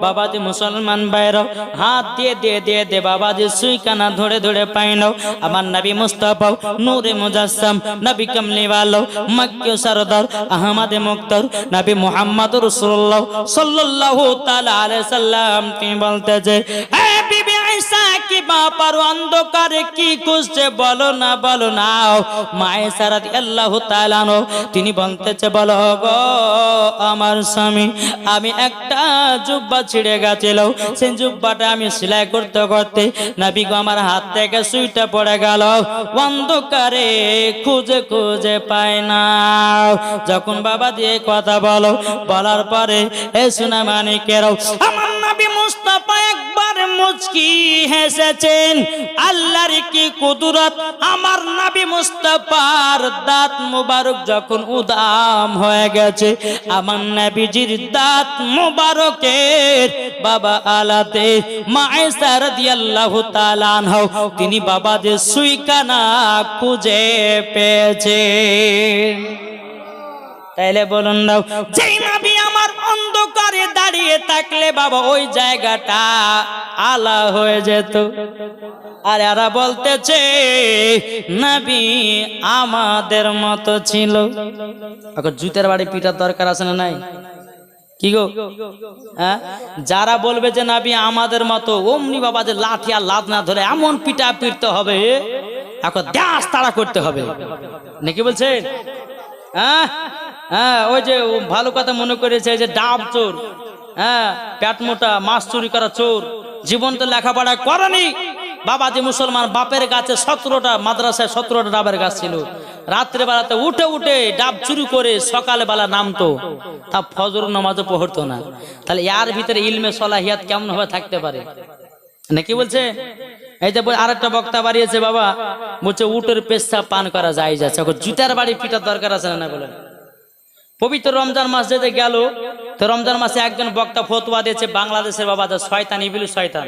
বাবাজি মুসলমান ভাইরা হাত দিয়ে বাবাজি সুইখানা ধরে ধরে পাইনো। আমার নবী মুস্তাফা নূরে মুজাসসাম নবী কামলিওয়ালা মক্কি সরদার আহমদে মুক্তার নবী মুহাম্মদ রাসূলুল্লাহ সাল্লাল্লাহু তাআলা আলাইহি সাল্লাম তিনি বলতেছে, হে বিবি আয়েশা কি বাবার অন্ধকারে কি খুঁজছে বলো না বলো না। মায়েশা রাদিয়াল্লাহু তাআলা তিনি বলতেছে, বলো গো আমার স্বামী, আমি একটা জুব্বা ছিঁড়ে গেছিল, সেই জুব্বাটা আমি সেলাই করতে করতে নবী গো আমার হাত থেকে সুইটা পড়ে গেল, অন্ধকারে খুঁজে খুঁজে পায় না। যখন বাবা দিয়ে কথা বলো বলার পরে এ সোনা মানিকেরাও আমার নবী মুস্তাফা একবার মুচকি হেসেছেন। আল্লাহর কি কুদরত, আমার নবী মুস্তাফার দাঁত মুবারক যখন উদাম হয়ে গেছে, আমার নবীজির দাঁত মুবারকের বাবা আলাতে মায়েশা রাদিয়াল্লাহু তাআলা আনহা তিনি বাবাদের সুইখানা খুঁজে পেয়েছেন। তাইলে বলুন না, যেই নবী আমার অন্ধকারে দাঁড়িয়ে থাকলে বাবা ওই জায়গাটা আলা হয়ে যেত। আর এরা বলতেছে নবী আমাদের মতো ছিল। এখন জুতের বাড়ি পিটার দরকার আছে না নাই? কি গো হ্যাঁ, যারা বলবে যে নবী আমাদের মতো, অমনি বাবা যে লাঠি আর লাদ না ধরে এমন পিটা পিটতে হবে, এখন দাস তাড়া করতে হবে নাকি বলছেন? হ্যাঁ হ্যাঁ, ওই যে ভালো কথা মনে করেছে যে ডাব চোর, হ্যাঁ পেট মোটা মাছ চুরি করা চোর, জীবন তো লেখাপড়া করেনি। বাবা যে মুসলমান বাপের গাছে 17টা মাদ্রাসায় 17টা ডাবের গাছ ছিল, রাত্রে বেলাতে উঠে উঠে ডাব চুরি করে সকালে বেলা নামতো, তা ফজর নামাজও পড়তো না। তাহলে এর ভিতরে ইলমে সলাহিয়াত কেমন ভাবে থাকতে পারে নাকি বলছে? এই যে আরেকটা বক্তা বাড়িয়েছে বাবা, বলছে উটের পেশা পান করা যায় যাচ্ছে। এখন জুতার বাড়ি পিটার দরকার আছে না বলেন? পবিত্র রমজান মাস যেতে গেল, তো রমজান মাসে একজন বক্তা ফতোয়া দিয়েছে বাংলাদেশের বাবা শয়তান ইবলিস শয়তান,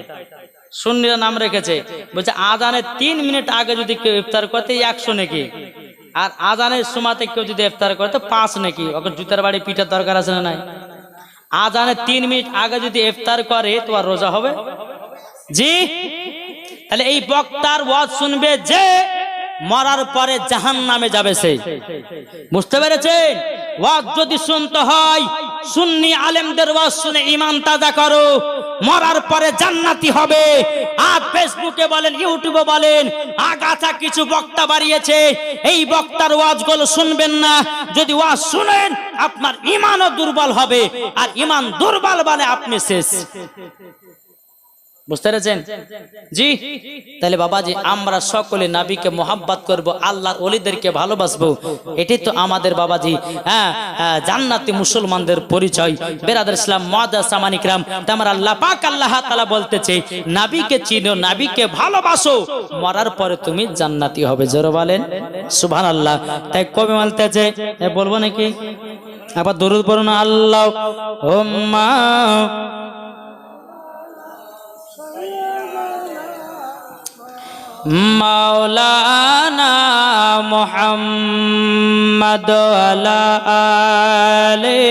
সুন্নিরা নাম রেখেছে, বলছে আজানের 3 মিনিট আগে যদি কেউ ইফতার করতে 100 নাকি, আর আজানের সময়তে কেউ যদি ইফতার করতে 5 নাকি। ওকে জুতার বাড়ি পিটার দরকার আছে না নাই? আজানের 3 মিনিট আগে যদি ইফতার করে তো আর রোজা হবে? জি। তাহলে এই বক্তার ওয়াজ শুনবে যে মরার পরে জাহান্নামে যাবে সে, বুঝতে পেরেছেন? ওয়াজ যদি শুনতে হয় সুন্নি আলেমদের ওয়াজ শুনে ঈমান তাজা করো, মরার পরে জান্নাতি হবে। আর ফেসবুকে বলেন ইউটিউবে বলেন আগাছা কিছু বক্তা বাড়িয়েছে, এই বক্তার ওয়াজগুলো শুনবেন না। যদি ওয়াজ শুনেন আপনার ঈমানও দুর্বল হবে, আর ঈমান দুর্বল মানে আপনি শেষ। বুঝতে পেরেছেন? জি। তাহলে বাবাজি আমরা সকলে নবীকে মোহাব্বত করব, আল্লাহর ওলিদেরকে ভালোবাসবো, এটাই তো আমাদের বাবাজি হ্যাঁ জান্নাতি মুসলমানদের পরিচয়। বেরাদার ইসলাম মুআজ্জাজ সামানি কিরাম, আমার আল্লাহ পাক আল্লাহ তাআলা বলতেছে নবীকে চিনো, নবীকে ভালোবাসো, মরার পরে তুমি জান্নাতি হবে। জোরে বলেন সুবহানাল্লাহ। তাই কবি বলতেছে, বলবো নাকি আবার দরুদ পড়ুন, আল্লাহুম্মা মাওলানা মুহাম্মদ আলা আলে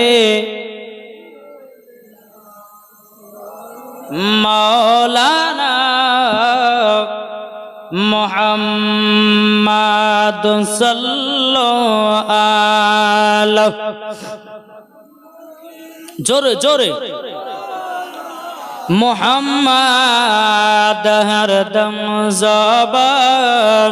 মাওলানা মুহাম্মদ সাল্লাল্লাহু আলাইহি। জোরে জোরে মুহাম্মদ হরদম জবান,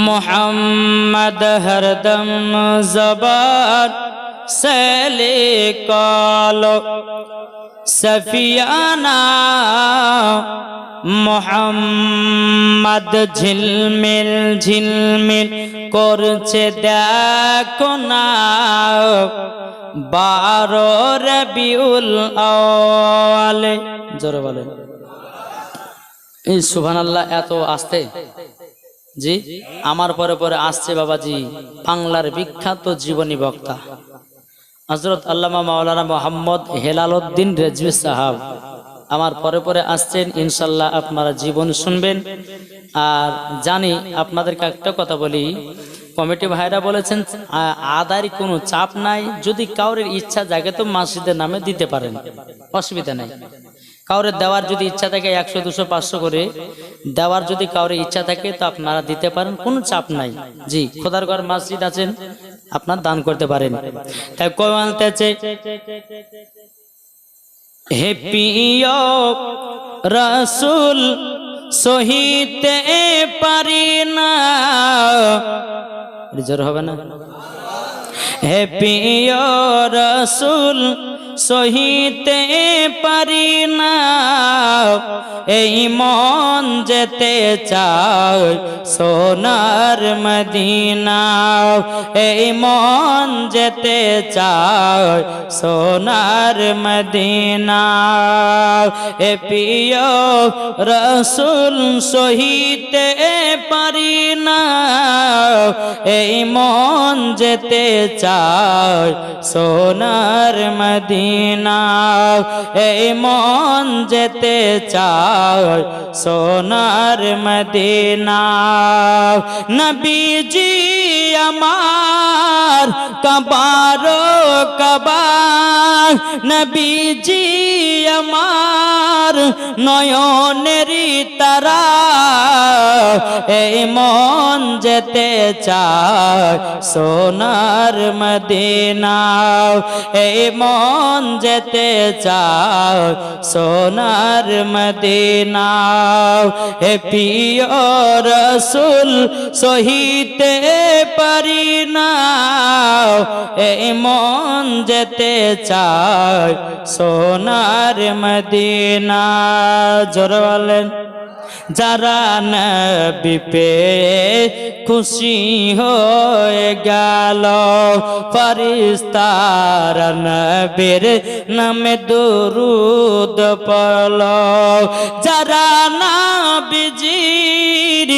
মুহাম্মদ হরদম জবান से लिखलो सफियाना মোহাম্মদ ঝিলমিল ঝিলমিল করছে দেখো না 12 রবিউল আউয়াল। জোরে বলেন এই সুবহানাল্লাহ। এত আস্তে জি, আমার পরে পরে আসছে বাবাজি বাংলার বিখ্যাত জীবনী বক্তা হযরত আল্লামা মাওলানা মোহাম্মদ হেলাল উদ্দিন রেজভী সাহাব। আমার পরে পরে আসছেন, ইনশাল্লাহ আপনারা জীবন শুনবেন। আর জানি আপনাদেরকে একটা কথা বলি, কমিটি ভাইরা বলেছেন আদায়ের কোনো চাপ নাই, যদি কাউরের ইচ্ছা জাগে তো মসজিদের নামে দিতে পারেন, অসুবিধা নাই। কাউরের দেওয়ার যদি ইচ্ছা থাকে 100 200 500 করে দেওয়ার যদি কাউরের ইচ্ছা থাকে তো আপনারা দিতে পারেন, কোনো চাপ নাই। জি, খোদার ঘর মসজিদ আছেন, আপনার দান করতে পারেন। তাই কই বলতেছে, হে প্রিয় রাসূল সহিতে পারি না, জোর হবে না, হে প্রিয় রাসূল সহিতে পারি না, এই মন যেতে চায় সোনার মদিনা, এই মন যেতে চায় সোনার মদিনা, এ প্রিয় রাসূল সহিতে পারি না, এই মন যেতে চায় সোনার মদিনা, এই মন যেতে চায় সোনার মদিনা। নবীজি আমার কবারো কবার, নবীজি আমার নয়নেরই তারা, এই মন যেতে চায় সোনার মদিনা, এই মন যেতে চায় সোনার মদিনা, হে প্রিয় রাসূল সহিতে পারি না, এই মন যেতে চায় সোনার মদিনা। জোরে বলেন, যারা নবী পেয়ে খুশি হয়ে গেল, ফেরেশতারা নবীর নামে দরুদ পড়ল, যারা নবীজির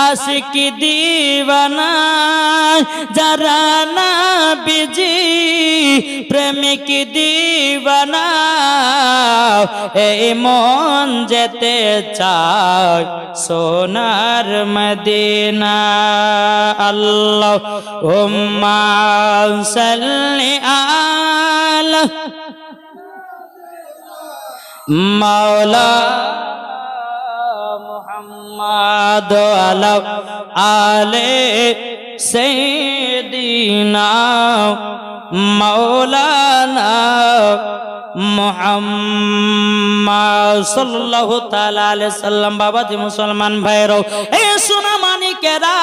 আশিকি দিওয়ানা, যারা নবীজি প্রেমিক দিওয়ানা, এই মন যেতে চায় সোনার মদিনা। আল্লাহুম্মা সাল্লি আলা মাওলা মুহাম্মাদ আলা আলে সাইয়্যিদিনা মাওলানা মুহাম্মদ সাল্লাল্লাহু তাআলা আলাইহি সাল্লাম। বাবাজি মুসলমান ভাইরা, এই সোনা মানিকেরা,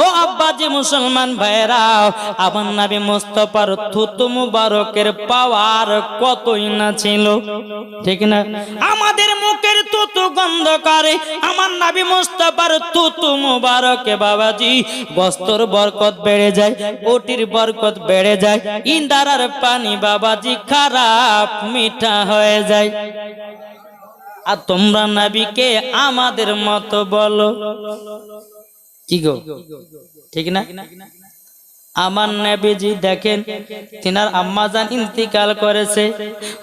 ও আব্বাজি মুসলমান ভাইরা, আমার নবী মুস্তাফার থুতু মুবারকের পাওয়ার কতই না ছিল, ঠিক না? আমাদের মুখের থুতু গন্ধ করে, আমার নবী মুস্তাফার থুতু মুবারকে বাবাজি গোস্তর বরকত বেড়ে যায়, ওটির বরকত বেড়ে যায়, ইন্দারার পানি বাবাজি খারাপ মিঠা হয়ে যায়। আর তোমরা নবীকে আমাদের মতো বলো, কি গো, ঠিক না? আমার নবীজি দেখেন, তিনার আম্মাজান ইন্তিকাল করেছে,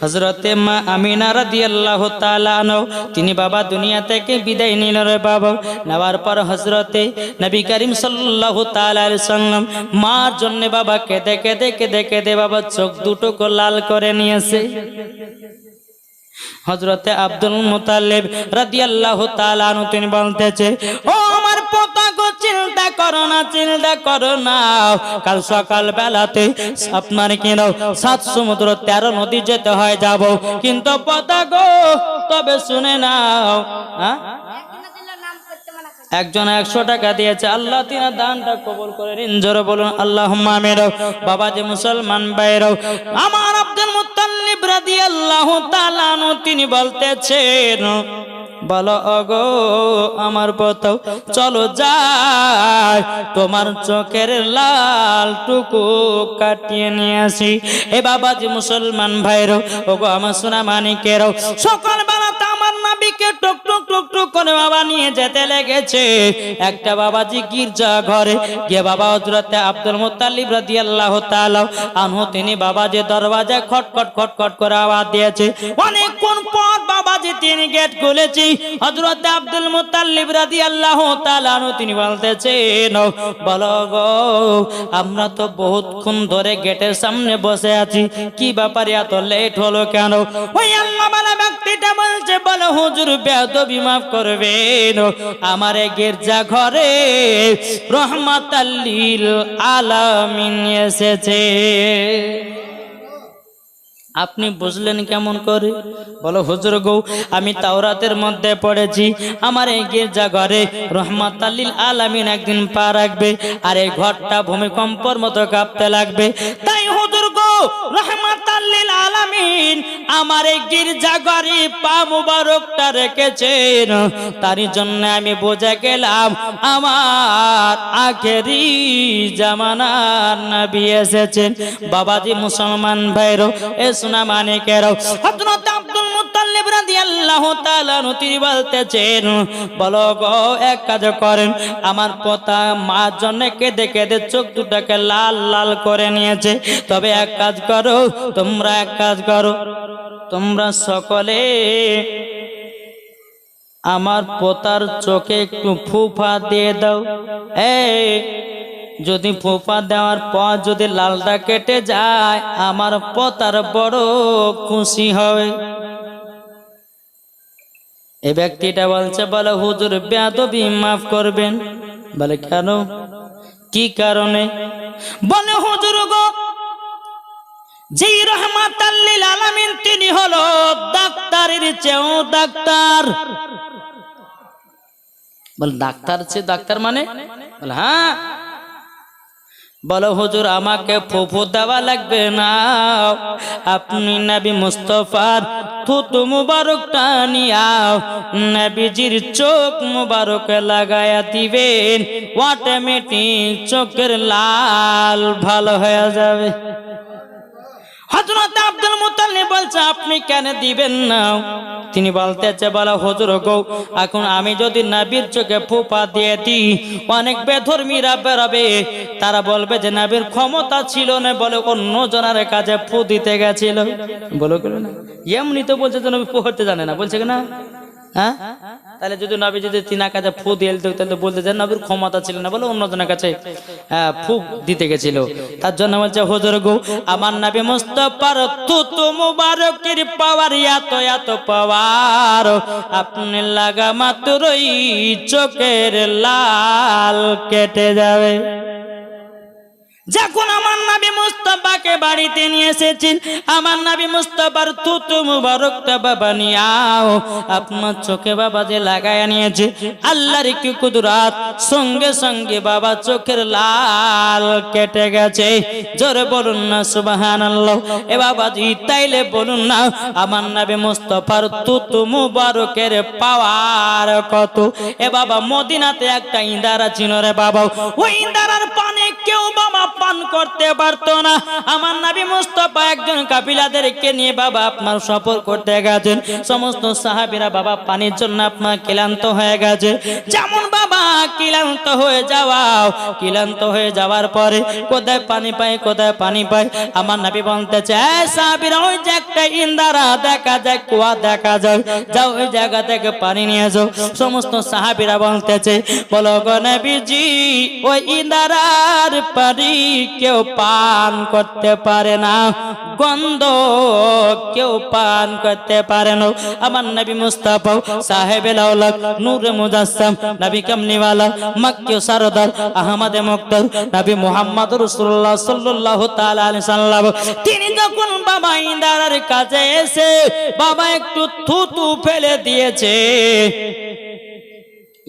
হযরতে মা আমিনা রাদিয়াল্লাহু তাআলা আনহা, তিনি বাবা দুনিয়া থেকে বিদায় নিল রে বাবা। নেওয়ার পর হযরতে নবী করিম সাল্লাল্লাহু তাআলা আলাইহি সাল্লাম মার জন্য বাবা কেঁদে কেঁদে কেঁদে কেঁদে বাবা চোখ দুটোকে লাল করে নিয়েছে। হযরতে আব্দুল মুতাল্লিব রাদিয়াল্লাহু তাআলা আনহু তিনি বলতেছে, ও আমার পোতা গো, চিন্তা করো না, চিন্তা করো না, কাল সকাল বেলাতে আপনার কি নাও 7 সমুদ্র 13 নদী যেতে হয় যাব, কিন্তু পোতা গো তবে শুনে নাও, একজন 100 টাকা দিয়েছে, আল্লাহ তিনার দানটা কবুল করে নিন, জোরে বলুন আল্লাহুম্মা আমিন। বাবাজি মুসলমান ভাইরা, আমার আব্দুল মুত্তালিব রাদিয়াল্লাহু তাআলা আনহু তিনি বলতেছেন, বলো ওগো আমার পুত্র, চলো যাই তোমার চোখের লাল টুকু কাটিয়ে নিয়ে আসি। এ বাবাজি মুসলমান ভাইরা, ওগো আমার সোনা মানিকেরা, সকাল বেলাতে আমার নবীকে টুক টুক টুক টুক করে বাবা নিয়ে যেতে লেগেছে একটা বাবাজি গির্জা ঘরে গিয়ে বাবা হযরতে আব্দুল মুত্তালিব রাদিয়াল্লাহু তাআলা আনহু তিনি বাবাজি দরওয়াজায় খটখট খটখট করে আওয়াজ দিয়েছে। অনেকক্ষণ পর বাবা বাবাজি তিনি গেট খুলেছি। হযরত আব্দুল মুত্তালিব রাদিয়াল্লাহু তাআলা আনহু তিনি বলতেছেন, বলো গো আমরা তো বহুতক্ষণ ধরে গেটের সামনে বসে আছি, কি ব্যাপার এত লেট হলো কেন? ওই আল্লাহওয়ালা ব্যক্তিটা বলছে, বলো হুজুর বেয়াদবি মাফ করবেন, আমার এই গির্জা ঘরে রহমাতাল লিল আলামিন এসেছে। আপনি বুঝলেন কেমন করে? বলো হুজুর গো আমি তাওরাতের মধ্যে পড়েছি আমার এই গির্জা ঘরে রহমাতাল লিল আলামিন একদিন পা রাখবে আর এই ঘরটা ভূমিকম্পের মতো কাঁপতে লাগবে। তাই হুজুর গো রহমাতাল লিল আলামিন আমার এই গির্জা ঘরে পা মুবারকটা রেখেছেন, তারই জন্য আমি বুঝে গেলাম আমার আখেরি জামানার নবী এসেছেন। বাবাজি মুসলমান ভাইরো এ সোনা মানিকেরও, হযরত আব্দুল মুত্তালিব রাদিয়াল্লাহু তাআলা তিনি বলতেছেন, বলো গো এক কাজ করেন, আমার পোতা মা জন্য কেঁদে কেঁদে চোখ দুটাকে লাল লাল করে নিয়েছে, তবে এক কাজ করো, তোমরা এক কাজ করো, তোমরা সকলে আমার পোতার চোখে একটু ফুফা দিয়ে দাও। এই যদি ফুফা দেওয়ার পর যদি লালটা কেটে যায় আমার পোতার বড় খুশি হবে। এই ব্যক্তিটা বলছে, বলে হুজুর বেয়াদবি মাফ করবেন। বলে কেন, কি কারণে? বলে হুজুর গো যেই রহমাতাল লিল আলামিন তিনি হলো ডাক্তারের চেয়েও ডাক্তার। বলে ডাক্তার চেয়ে ডাক্তার মানে? বলে হ্যাঁ। বলো হুজুর আমাকে ফুফু দেওয়া লাগবে না, আপনি নবী মুস্তাফার থুতু মুবারকটা নিয়াও নবীজির চোখ মুবারক লাগায়া দিবেন, অটোমেটিক চোখের লাল ভালো হয়ে যাবে। হযরত আব্দুল মুত্তালিব বলছে আপনি কেন দিবেন না? তিনি বলতেছে, বলা হুজুর গো এখন আমি যদি নবীর চোখে ফুফা দিয়ে দিই অনেক বেধর্মীরা বেরোবে, তারা বলবে যে নবীর ক্ষমতা ছিল না, বলে অন্য জনের কাছে ফু দিতে গেছিল। বলো কেন না, এমনি তো বলছে যে নবী পড়তে জানে না, বলছে না? হ্যাঁ, তাহলে যদি নবী যদি তিনার কাছে ফু দিয়ে দিত তাহলে বলতে যে নবীর ক্ষমতা ছিল না, বলে অন্যজনের কাছে ফু দিতে গেছিল। তার জন্য বলছে হুজুর গো আমার নবী মুস্তাফার থুতু মুবারকের পাওয়ার এত এত পাওয়ার, আপনি লাগা মাত্রই চোখের লাল কেটে যাবে। যখন আমার নবী মুস্তাফাকে বাড়িতে নিয়ে এসেছেন, আমার নবী মুস্তাফার থুতু মুবারকটা বাবা নিয়াও আপনার চোখে বাবা যে লাগায়া নিয়েছে, আল্লাহর কি কুদরত, সঙ্গে সঙ্গে বাবা চোখের লাল কেটে গেছে। জোরে বলুন না সুবহানাল্লাহ। এ বাবাজি তাইলে বলুন না আমার নবী মুস্তাফার থুতু মুবারকের পাওয়ার কত? এ বাবা মদিনাতে একটা ইন্দারা ছিল রে বাবা, ওই ইন্দারার পানে কেউ বাবা পান করতে পারতো না। আমার নবী মুস্তাফা একজন কাফিলাদেরকে নিয়ে বাবা আপনার সফর করতে গেছেন, সমস্ত সাহাবীরা বাবা পানির জন্য আপনার ক্লান্ত হয়ে গেছে। যেমন বাবা ক্লান্ত হয়ে যাওয়ার পরে কোথায় পানি পায় কোথায় পানি পায়, আমার নবী বলতেছে সাহাবীরা ওই যে একটা ইন্দারা দেখা যায়, কুয়া দেখা যায়, যাও ওই জায়গা থেকে পানি নিয়ে যাও। সমস্ত সাহাবীরা বলতেছে, বলো গো নবীজি ওই ইন্দারার পানি কেউ পান করতে পারে না, গন্ধ কেউ পান করতে পারে না। আমার নবী মুস্তাফা সাহেবে লাউলাক নূরে মুজাসসাম নবী কামলিওয়ালা মক্কি সরদার আহমদে মুক্তার নবী মুহাম্মদ রাসূলুল্লাহ সাল্লাল্লাহু তাআলা আলাইহি সাল্লাম তিনি যখন বাবা ইন্দারার কাছে এসে বাবা একটু থুতু ফেলে দিয়েছে,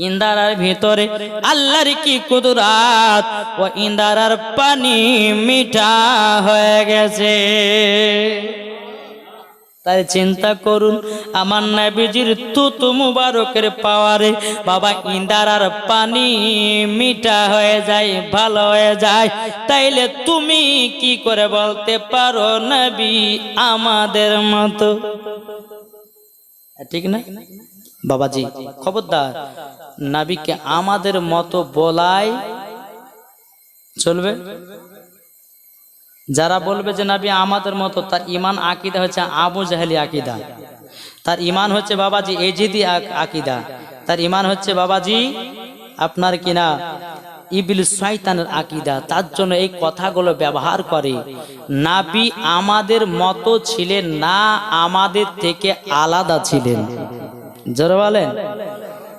ইন্দারার ভিতরে আল্লাহর কি কুদরত, ও ইন্দারার পানি মিঠা হয়ে গেছে। তাই চিন্তা করুন আমার নবীজির থুতু মুবারকের পাওয়ারে বাবা ইন্দারার পানি মিঠা হয়ে যায়, ভালো হয়ে যায়। তাইলে তুমি কি করে বলতে পারো নবী আমাদের মতো? ঠিক না বাবাজি? খবরদার নবীকে আমাদের মতো বলাই চলবে। যারা বলবে যে নবী আমাদের মতো, তার ঈমান আকীদা হচ্ছে আবু জাহেলি আকীদা। তার ইমান হচ্ছে বাবাজি এজিদি আকীদা, তার ইমান হচ্ছে বাবাজি আপনার কিনা ইবলিস শয়তানের আকীদা। তার জন্য এই কথাগুলো ব্যবহার করে। নবী আমাদের মতো ছিলেন না, আমাদের থেকে আলাদা ছিলেন। জোরে বলেন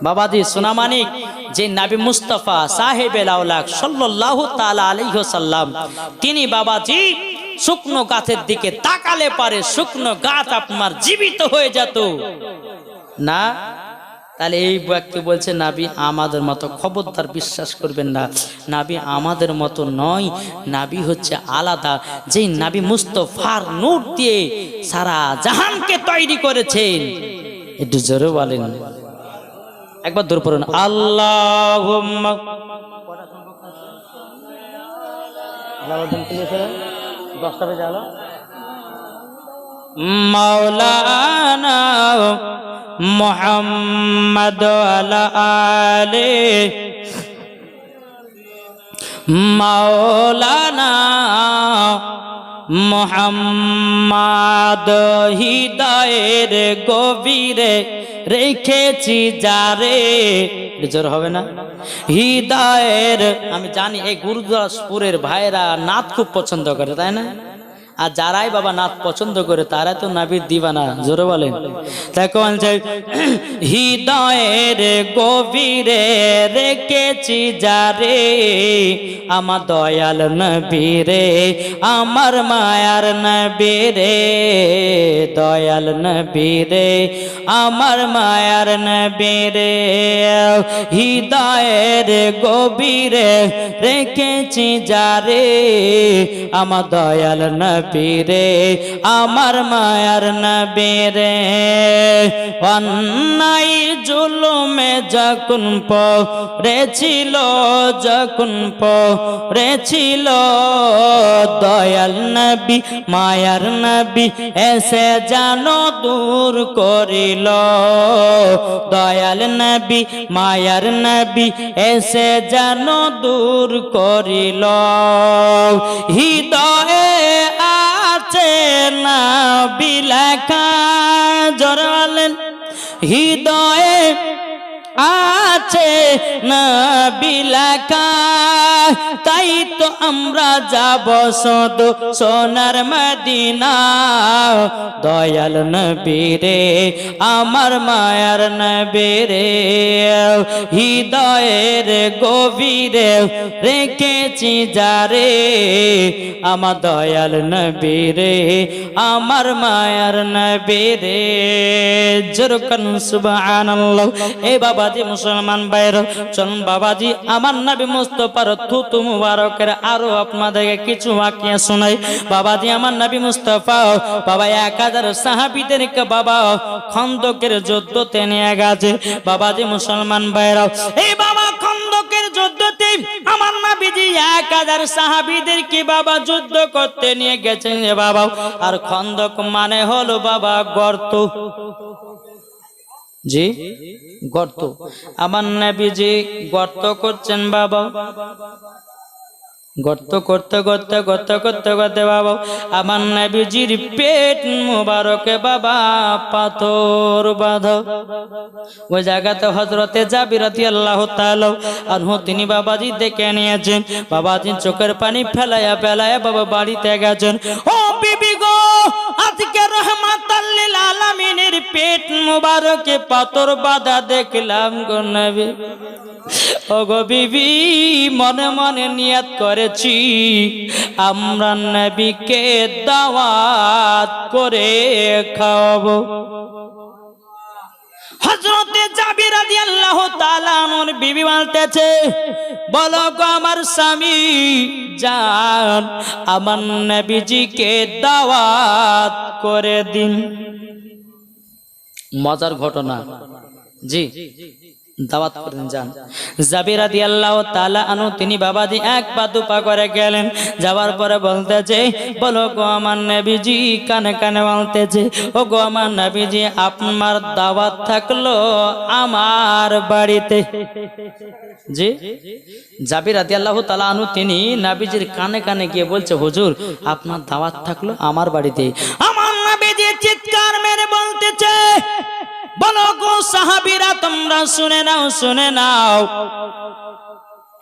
বাবাজি। সোনামানিক যে নবী মুস্তাফা সাহেবেল আওলাদ সাল্লাল্লাহু তাআলা আলাইহি ওয়াসাল্লাম, তিনি বাবাজি শুকনো গাছের দিকে তাকালে পারে শুকনো গাছ আপনার জীবিত হয়ে যেত না। তাহলে এই ব্যক্তি বলছে নবী আমাদের মতো, খবরদার বিশ্বাস করবেন না, নবী আমাদের মতো নয়, নবী হচ্ছে আলাদা। যেই নবী মুস্তাফার নূর দিয়ে সারা জাহানকে তৈরি করেছেন। একটু জোরে বলেন, একবার দূর পড়ুন আল্লাহুম্মা। মাওলানা মুহাম্মদ আলা আলে মাওলানা মুহাম্মদ হৃদয়ের গভীরে রেখেছি যারে। জোর হবে না? হৃদয়ের, আমি জানি এই গুরুদাসপুরের ভাইরা নাচ খুব পছন্দ করে, তাই না? আর যারাই বাবা নাচ পছন্দ করে তারা তো নবীর দিওয়ানা। জোরে বলেন। তখন হৃদয়ের গভীরে রেখেছি যারে, আমার দয়াল নবী রে, আমার মায়ার নবী রে, দয়াল নবী রে, আমার মায়ার নবী রে। হৃদয়ের গভীরে রেখেছি যারে, আমার দয়াল নবী রে, আমার মায়ার নবী রে। অন্যায় জুলুমে যখন পড়েছিল, যখন পড়েছিল, দয়াল নবী মায়ার নবী এসে জানো দূর করিল, দয়াল নবী মায়ার নবী এসে জানো দূর করিল। হৃদয়ে আছে নবী লেখা, জোরে বলেন, হৃদয়ে আছে নবী লেখা, তাই তো আমরা যাব শুধু সোনার মদিনা। দয়াল নবী রে, আমার মায়ার নবী রে, হৃদয়ের গভীরে রেখেছি যারে, আমার দয়াল নবী রে, আমার মায়ার নবী রে। জোরকান সুবহানাল্লাহ। এই বাবাজি মুসলমান ভাইরা, চলুন বাবাজি আমার নবী মুস্তাফার থুতু মুবারকের আরো আপনাদেরকে কিছু ওয়াকিয়া শোনাই। বাবাজি আমার নবী মুস্তাফা বাবা 1000 সাহাবীদেরকে বাবা খন্দকের যুদ্ধতে নিয়ে গেছে। বাবাজি মুসলমান ভাইরা, এই বাবা খন্দকের যুদ্ধতে আমার নবীজি 1000 সাহাবীদেরকে বাবা যুদ্ধ করতে নিয়ে গেছেন রে বাবা। আর খন্দক মানে হলো বাবা গর্ত, জি গর্ত। আমার নবীজি গর্ত করছেন বাবা, গর্ত করতে করতে করতে করতে করতে বাবা আমার নবীজির পেট মুবারকে বাবা পাথর বাঁধা। ওই জায়গাতে হযরতে জাবির রাদিয়াল্লাহু তাআলা আনহু তিনি বাবাজি দেখে নিয়েছেন। বাবাজি চোখের পানি ফেলায়া ফেলায়া বাবা বাড়িতে গেছেন। ও বিবি গো, আজকে রহমাতাল লিল আলামিনের পেট মুবারকে পাথর বাঁধা দেখলাম গো নবী। ও গো বিবি, মনে মনে নিয়ত করেছি আমরা নবীকে দাওয়াত করে খাওয়াবো। হযরতে জাবির রাদিয়াল্লাহু তাআলা আনহুর বিবি বলতেছে, বলো গো আমার স্বামী জান, আমার নবীজিকে দাওয়াত করে দিন। মজার ঘটনা, জি দাওয়াত করেন যান। জাবির রাদিয়াল্লাহু তাআলা আনহু তিনি বাবাজি এক পা দুপা করে গেলেন। যাওয়ার পরে বলতেছে, বলো গো আমার নবীজি, কানে কানে বলতেছে, ও গো আমার নবীজি আপনার দাওয়াত থাকলো আমার বাড়িতে। জি জাবির রাদিয়াল্লাহু তাআলা আনহু তিনি নবীজির কানে কানে গিয়ে বলছে, হুজুর আপনার দাওয়াত থাকলো আমার বাড়িতে। আমার নবীজি চিৎকার মেরে বলতেছে, বলো গো সাহাবীরা, তোমরা শুনে নাও, শুনে নাও,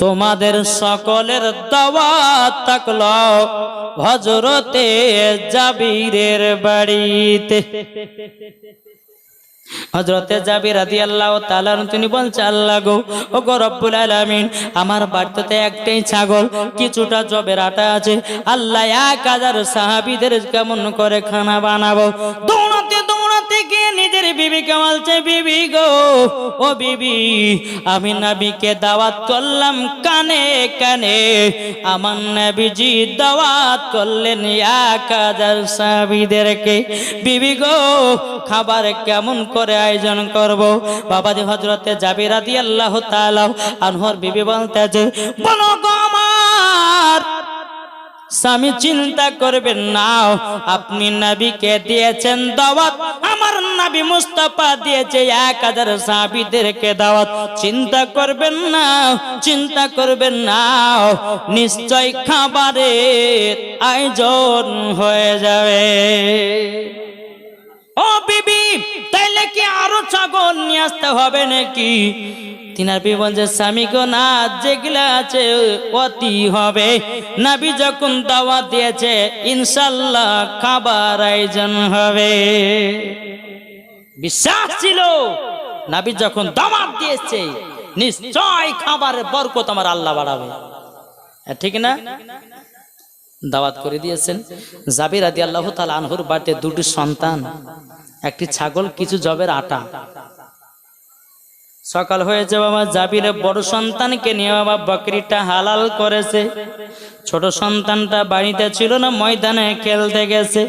তোমাদের সকলের দাওয়াত থাকলো হযরতে জাবিরের বাড়িতে। হযরতে জাবির রাদিয়াল্লাহু তাআলা তিনি বলছে, আল্লাহ গো, ও গো রব্বুল আলামিন, আমার বাড়িতে একটাই ছাগল, কিছুটা জবের আটা আছে, আল্লাহ 1000 সাহাবীদের কেমন করে খানা বানাবো। দৌড়াতে দৌড়াতে গিয়ে নিজের বিবিকে বলছে, বিবি গো, ও বিবি, আমি নবীকে দাওয়াত করলাম কানে কানে, আমার নবীজি দাওয়াত করলেন 1000 সাহাবীদেরকে, বিবি গো, খাবার কেমন করে আয়োজন করব? বাবাজি হযরতে জাবির রাদিয়াল্লাহু তাআলা আনহুর বিবি বলতেছে, বলো গো আমার স্বামী, চিন্তা করবেন না, আপনি নবীকে দিয়েছেন দাওয়াত, আমার নবী মুস্তাফা দিয়েছে 1000 সাহাবীদেরকে দাওয়াত, চিন্তা করবেন না, চিন্তা করবেন না, নিশ্চয় খাবারের আয়োজন হয়ে যাবে। ও বিবি, তাইলে কি আরো ছাগল নিয়ে আসতে হবে নাকি? তিনার বিবি বলছে, স্বামী গো, না, যেগুলা আছে অতি হবে, নবী যখন দাওয়াত দিয়েছে ইনশাআল্লাহ খাবার আয়োজন হবে। বিশ্বাস ছিল, নবী যখন দাওয়াত দিয়েছে নিশ্চয় খাবারের বরকত আমার আল্লাহ বাড়াবে, ঠিক না? দাওয়াত করে দিয়েছেন। জাবির রাদিয়াল্লাহু তাআলা আনহুর বাড়িতে 2টি সন্তান, একটি ছাগল, কিছু জবের আটা। সকাল হয়েছে, বাবা জাবিরের বড় সন্তানকে নিয়ে বাবা বকরিটা হালাল করেছে, ছোট সন্তানটা বাড়িতে ছিল না, ময়দানে খেলতে গেছে।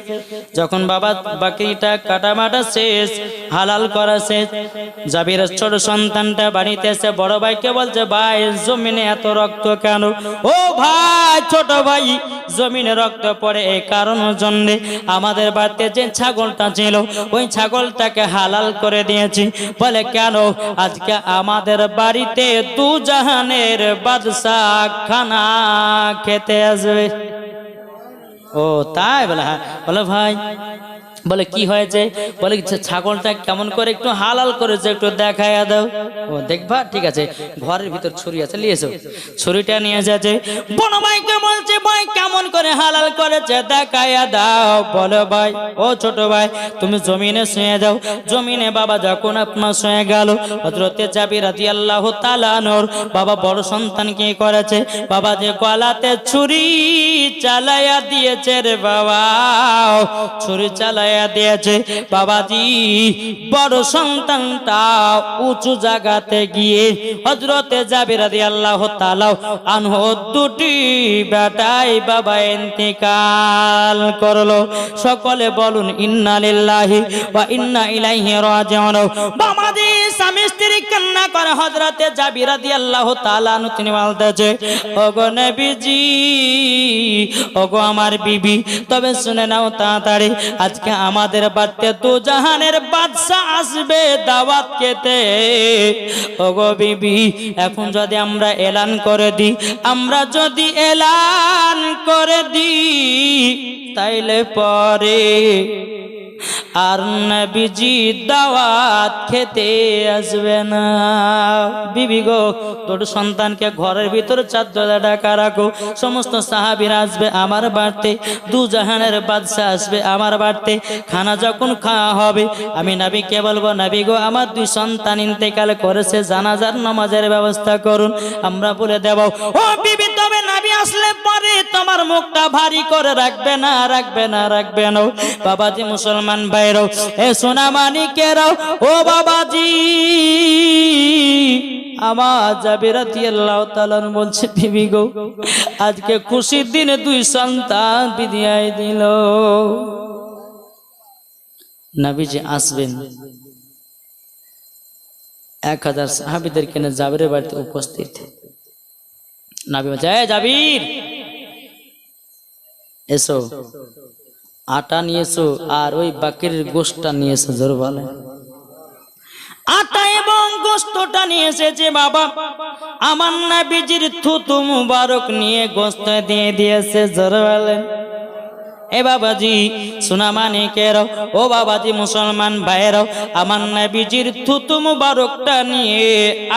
যখন বাবা বকরিটা কাটামাটা শেষ, হালাল করা শেষ, জাবিরের ছোট সন্তানটা বাড়িতে এসে বড় ভাইকে বলছে, ভাই জমিনে এত রক্ত কেন? ও ভাই, ছোট ভাই, জমিনে রক্ত পড়ে এই কারণের জন্য, আমাদের বাড়িতে যে ছাগলটা ছিল ওই ছাগলটাকে হালাল করে দিয়েছি। বলে কেন? আজকে আমাদের বাড়িতে 2 জাহানের বাদশাহ খানা খেতে আসবে। ও তাই? বলে হ্যাঁ। বলে ভাই, বলে কি হয়েছে? বলে ছাগলটা কেমন করে একটু হালাল করেছে, একটু দেখাইয়া দাও। ও দেখবা, ঠিক আছে, ঘরের ভিতর ছুরি আছে, নিয়ে এসো। ছুরিটা নিয়ে যাচ্ছে, বড় ভাইকে বলছে, ভাই কেমন করে হালাল করেছে দেখাইয়া দাও। বলে ভাই, ও ছোট ভাই, তুমি জমিনে শুয়ে যাও। জমিনে বাবা যখন আপনার শুয়ে গেল, হযরতে জাবির রাদিয়াল্লাহু তাআলা আনহুর বাবা বড় সন্তান কি করেছে? বাবা যে গলাতে ছুরি চালাইয়া দিয়েছে রে বাবা, ছুরি চালাইয়া দিয়েছে বাবাজি, বড় সন্তানটা উঁচু জায়গাতে গিয়ে হযরতে জাবির রাদিয়াল্লাহু তাআলা আনহু 2টি বেটাই বাবা ইন্তেকাল করলো। সকলে বলুন ইন্না লিল্লাহি ওয়া ইন্না ইলাইহি রাজিউন। বাবাজি স্বামী স্ত্রী কান্না করে হযরতে জাবির রাদিয়াল্লাহু তাআলা আনহু তিনি বলতেছে, ওগো নবীজি, ওগো আমার বিবি, তবে শুনে নাও তাড়াতাড়ি, আজকে আমাদের বাড়িতে 2 জাহানের বাদশা আসবে দাওয়াত খেতে। ওগো বিবি, এখন যদি আমরা এলান করে দিই, আমরা যদি এলান করে দিই, তাইলে পরে আর নবীজি দাওয়াত খেতে আসবে না। বিবি গো, তোর সন্তানকে ঘরের ভিতরে চাদরে ঢাকা রাখো, সমস্ত সাহাবীরা আসবে আমার বাড়িতে, 2 জাহানের বাদশা আসবে আমার বাড়িতে, খানা যখন খাওয়া হবে আমি নবীকে বলবো, নবী গো, আমার 2 সন্তান ইন্তেকাল করেছে, জানাজার নামাজের ব্যবস্থা করুন। আমরা বলে দেব, ও বিবি, তবে নবী আসলে পরে তোমার মুখটা ভারী করে রাখবে না, রাখবে না, রাখবে না। বাবাজি মুসলমান ভাইরাও, এ সোনা মানিকেরাও, ও বাবাজি, আমার জাবির রাদিয়াল্লাহু তাআলা বলছে, বিবি গো, আজকে খুশির দিনে 2 সন্তান বিদায় দিল। নবীজি আসবেন, 1000 সাহাবীদেরকে নিয়ে জাবিরের বাড়িতে উপস্থিত। নবী বলছে, এই জাবির, এসো, আটা নিয়েছো আর ওই বাকরির গোশতটা নিয়েছো। জোর বলে, আটা এবং গোশতটা নিয়ে এসেছে বাবা, আমার নবীজির থুতু মুবারক নিয়ে গোশত দিয়ে দিয়েছে। জোর বলে, এ বাবাজি সোনা মানিকেরাও, ও বাবাজি মুসলমান ভাইয়েরাও, আমার নবীজির থুতু মুবারকটা নিয়ে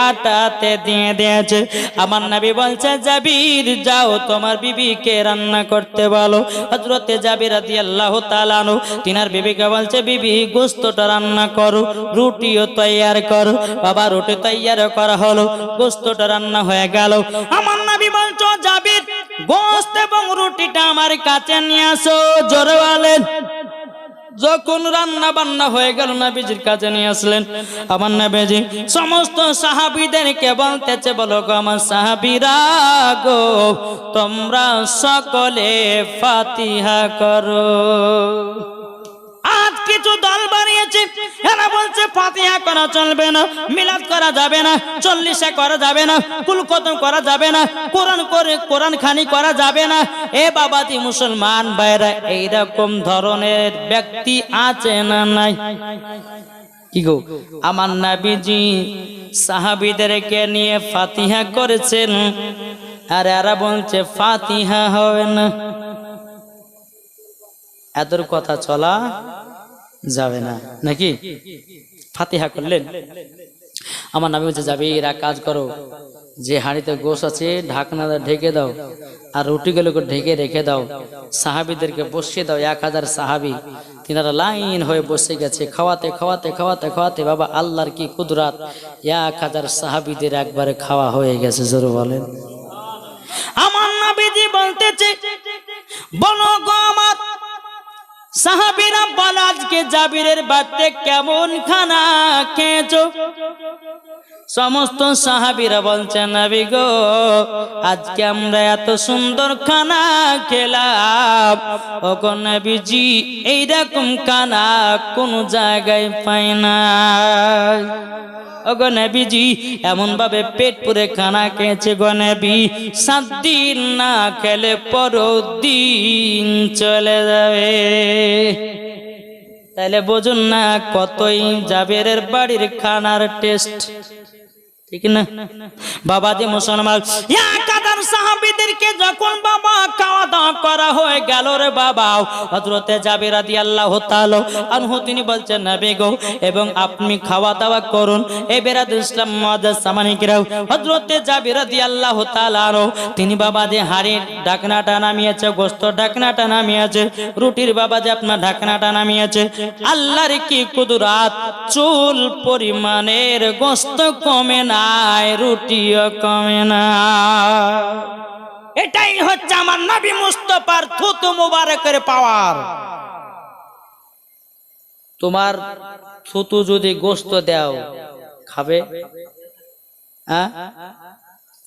আটাতে দিয়ে দিয়েছে। আমার নবী বলছে জাবির যাও তোমার বিবিকে রান্না করতে বলো। হযরতে জাবির রাদিয়াল্লাহু তাআলা আনহু তিনার বিবিকে বলছে বিবি গোশতটা রান্না করো, রুটিও তৈয়ার করো। বাবা রুটি তৈয়ার করা হলো, গোশতটা রান্না হয়ে গেল। আমার নবী বলছো জাবির গোশত এবং রুটিটা আমার কাছে নিয়ে আসো। জোরে বলেন। যখন রান্না বান্না হয়ে গেল নবীজির কাছে নিয়ে আসলেন। আমার নবীজি সমস্ত সাহাবীদেরকে বলতেছে বলো গো আমার সাহাবীরা গো, তোমরা সকলে ফাতিহা করো। আজ কিছু দল বানিয়েছে, এরা বলছে ফাতিহা করা চলবে না, মিলাদ করা যাবে না, চল্লিশা করা যাবে না, কুল খতম করা যাবে না, কোরআন খানি করা যাবে না। এ বাবাজি মুসলমান ভাইরা, এইরকম ধরনের ব্যক্তি আছে না নাই? কি গো, আমার নবীজি সাহাবীদেরকে নিয়ে ফাতিহা করেছেন, আর এরা বলছে ফাতিহা হবে না। এদের কথা চলা যাবে না নাকি? ফাতিহা করলেন। আমার নবী বলছে যাবে এরা কাজ করো, যে হাঁড়িতে গোশ আছে ঢাকনা ঢেকে দাও, আর রুটিগুলোকে ঢেকে রেখে দাও। সাহাবীদেরকে বসিয়ে দাও, 1000 সাহাবী তিনারা লাইন হয়ে বসে গেছে। খাওয়াতে খাওয়াতে খাওয়াতে খাওয়াতে বাবা আল্লাহর কি কুদরত, 1000 সাহাবীদের একবারে খাওয়া হয়ে গেছে। জোরে বলেন। আমার নবীজি বলতেছে বলো গো আমার সাহাবীরা, বল আজকে জাবিরের বাড়িতে কেমন খানা খেয়েছো? সমস্ত সাহাবীরা বলছেন নবী গো আজকে আমরা এত সুন্দর খানা খেলাম। ও গো নবীজি এইরকম খানা কোন জায়গায় পাই না। ও গো নবীজি এমন ভাবে পেট পুরে খানা খেয়েছে গো নবী, 7 দিন না খেলে পরের দিন চলে যাবে। তাইলে বুঝুন না কতই জাবেরের বাড়ির খানার টেস্ট, ঠিক না বাবাজি মুসলমান? 1000 সাহাবীদেরকে যখন বাবা খাওয়া দাওয়া করা হয়ে গেল রে বাবা, হযরতে জাবির রাদিয়াল্লাহু তাআলা আনহু তিনি বলছেন নবী গো এবং আপনি খাওয়া দাওয়া করুন। এই বেরাদুল ইসলাম মুআজ্জাজ সামানিকরাও, হযরতে জাবির রাদিয়াল্লাহু তাআলা আনহু তিনি বাবাজি হাড়ির ঢাকনাটা নামিয়েছে, গোশত ঢাকনাটা নামিয়েছে, রুটির বাবাজি আপনার ঢাকনাটা নামিয়েছে। আল্লাহর কি কুদরত, চুল পরিমাণের গোশত কমে না, রুটিও কমে না। এটাই হচ্ছে আমার নবী মুস্তাফার থুতু মুবারকের পাওয়ার। তোমার থুতু যদি গোশত দাও খাবে?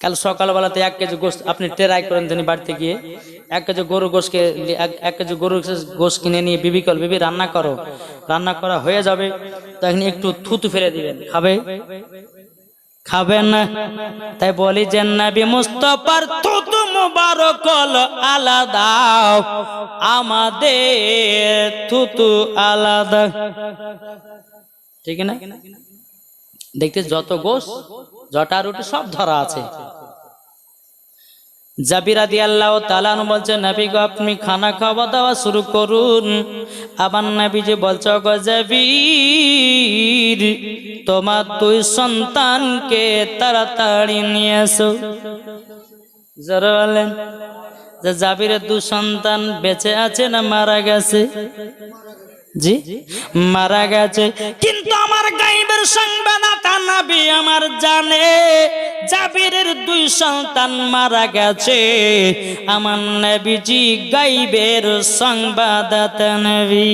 কাল সকালবেলাতে 1 কেজি গোশত আপনি ট্রাই করেন তিনি বাড়িতে গিয়ে 1 কেজি গরু গোশকে 1 কেজি গরু গোশ কিনে নিয়ে বিবি কল বিবি রান্না করো, রান্না করা হয়ে যাবে তখন একটু থুতু ফেলে দিবেন, খাবে? খাবেন না। তাই বলি যে নবী মুস্তাফার থুতু মুবারক আলাদা, আমাদের থুতু আলাদা, ঠিক না? দেখতে যত গোশ জটা রুটি সব ধরা আছে। জাবির রাদিয়াল্লাহু তাআলা আনহু বলছেন নবী গো আপনি খানা খাওয়া দাওয়া শুরু করুন। আবার নবীজি বলছে গো জাবির তোমার 2 সন্তানকে তাড়াতাড়ি নিয়ে এসো। যারা বলেন যে জাবিরের 2 সন্তান বেঁচে আছে না মারা গেছে? জি মারা গেছে, কিন্তু আমার গায়েবের সংবাদদাতা নবী আমার জানে জাবিরের 2 সন্তান মারা গেছে। আমার নবীজি গায়েবের সংবাদদাতা নবী,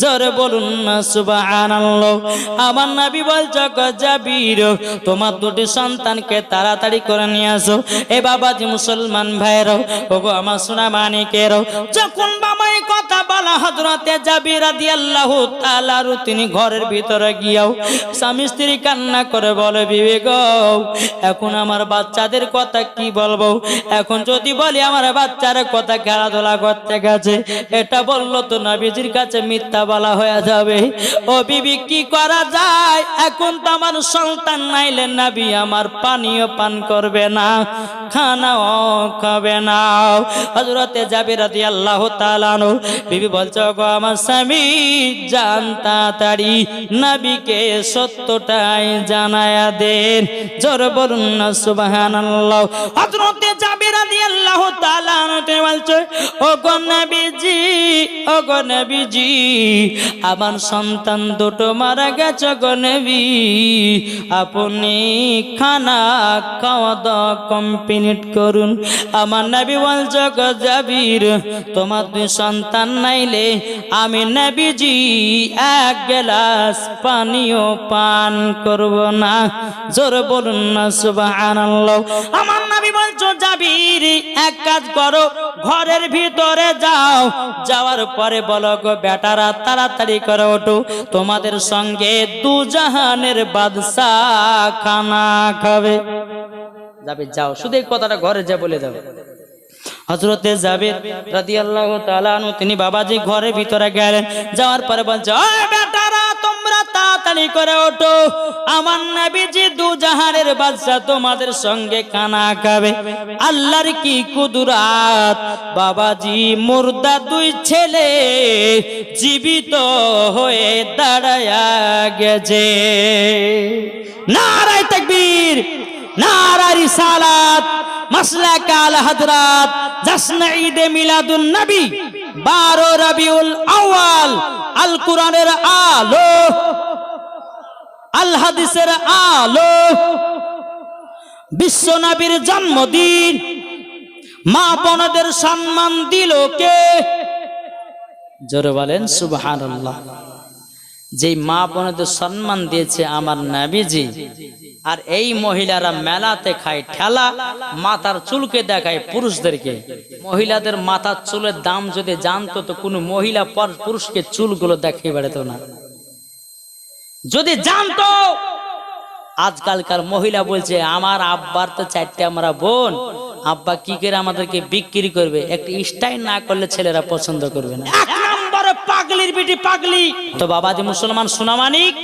জোরে বলুন না সুবহানাল্লাহ। আমার নবী বলছে গো জাবির তোমার 2টি সন্তানকে তাড়াতাড়ি করে নিয়ে আসো। এ বাবাজি মুসলমান ভাইরাও, ওগো আমার সোনা মানিকেরাও, যখন বাবা এই কথা বলা হযরতে জাবির রাদিয়াল্লাহু তাআলা তিনি ঘরের ভিতরে গিয়াও স্বামী স্ত্রী কান্না করে বলে বিবি গো এখন আমার বাচ্চাদের কথা কি বলবো? এখন যদি বলি আমার বাচ্চার কথা খেলাধুলা করতে গেছে, এটা বললো তো নবীজির কাছে মিথ্যা বলা হয়ে যাবে। ও বিবি কি করা যায়? এখন তো আমার সন্তান নাইলে নবী আমার পানীয় পান করবে না, খানাও খাবে না। হযরতে জাবির রাদিয়াল্লাহু তাআলা আনহু বিবি বলছে, গো আমার স্বামী, যান তাড়াতাড়ি নবীকে সত্যটাই জানায়া দেন। জোরে বলুন না সুবহানাল্লাহ। হযরতে জাবির রাদিয়াল্লাহু তাআলা আনহু বলছে, ও গো নবীজি, ও গো নবীজি, আমার সন্তান দুটো মারা গেছে গো নবী, আপনি খানা খাওয়া দাওয়া কমপ্লিট করুন। আমার নবী বলছে, গো জাবির, তোমার দুই সন্তান নাইলে আমি নবীজি এক গ্লাস পানিও পান করব না। জোরে বলুন না সুবহানাল্লাহ। আমার নবী বলছো, জাবির এক কাজ করো, ঘরের ভিতরে যাও, যাওয়ার পরে বলো, গো বেটারা তাড়াতাড়ি করে ওঠো, তোমাদের সঙ্গে দু জাহানের বাদশাহ খানা খাবে। জাবির যাও, শুধু এই কথাটা ঘরে যা বলে দাও। হযরতে জাবির রাদিয়াল্লাহু তাআলা আনহু তিনি বাবাজি ঘরের ভিতরে গেলেন। যাওয়ার পরে বলছে, ও বেটারা তোমরা তাড়াতাড়ি করে ওঠো, আমার নবীজি দু জাহানের বাদশা তোমাদের সঙ্গে খানা খাবে। আল্লাহর কি কুদরত, বাবাজি মুর্দা দুই ছেলে জীবিত হয়ে দাঁড়ায়া গেছে। নারায়ে তাকবীর, নারায়ে রিসালাত, মাসলাক আল হযরত, জশ্ন ঈদ মিলাদুন নবী, 12 রবিউল আউয়াল, আল কোরআনের আলো, আল হাদিসের আলো, বিশ্ব নবীর জন্মদিন, মা বোনদের সম্মান দিল কে? জোরে বলেন সুবহানাল্লাহ। যেই মা বোনদের সম্মান দিয়েছে আমার নবীজি, আর এই মহিলারা মেলাতে খায় ঠেলা, মাথার চুলকে দেখায় পুরুষদেরকে। মহিলাদের মাথার চুলের দাম যদি জানতো তো কোনো মহিলা পুরুষকে চুলগুলো দেখিয়ে বেড়াতো না। যদি জানতো, আজকালকার মহিলা বলছে, আমার আব্বার তো 4টে আমরা বোন, আব্বা কি করে আমাদেরকে বিক্রি করবে, একটু স্টাইল না করলে ছেলেরা পছন্দ করবে না। এক নম্বরে পাগলির বেটি পাগলি। তো বাবাজি মুসলমান সোনামানিক,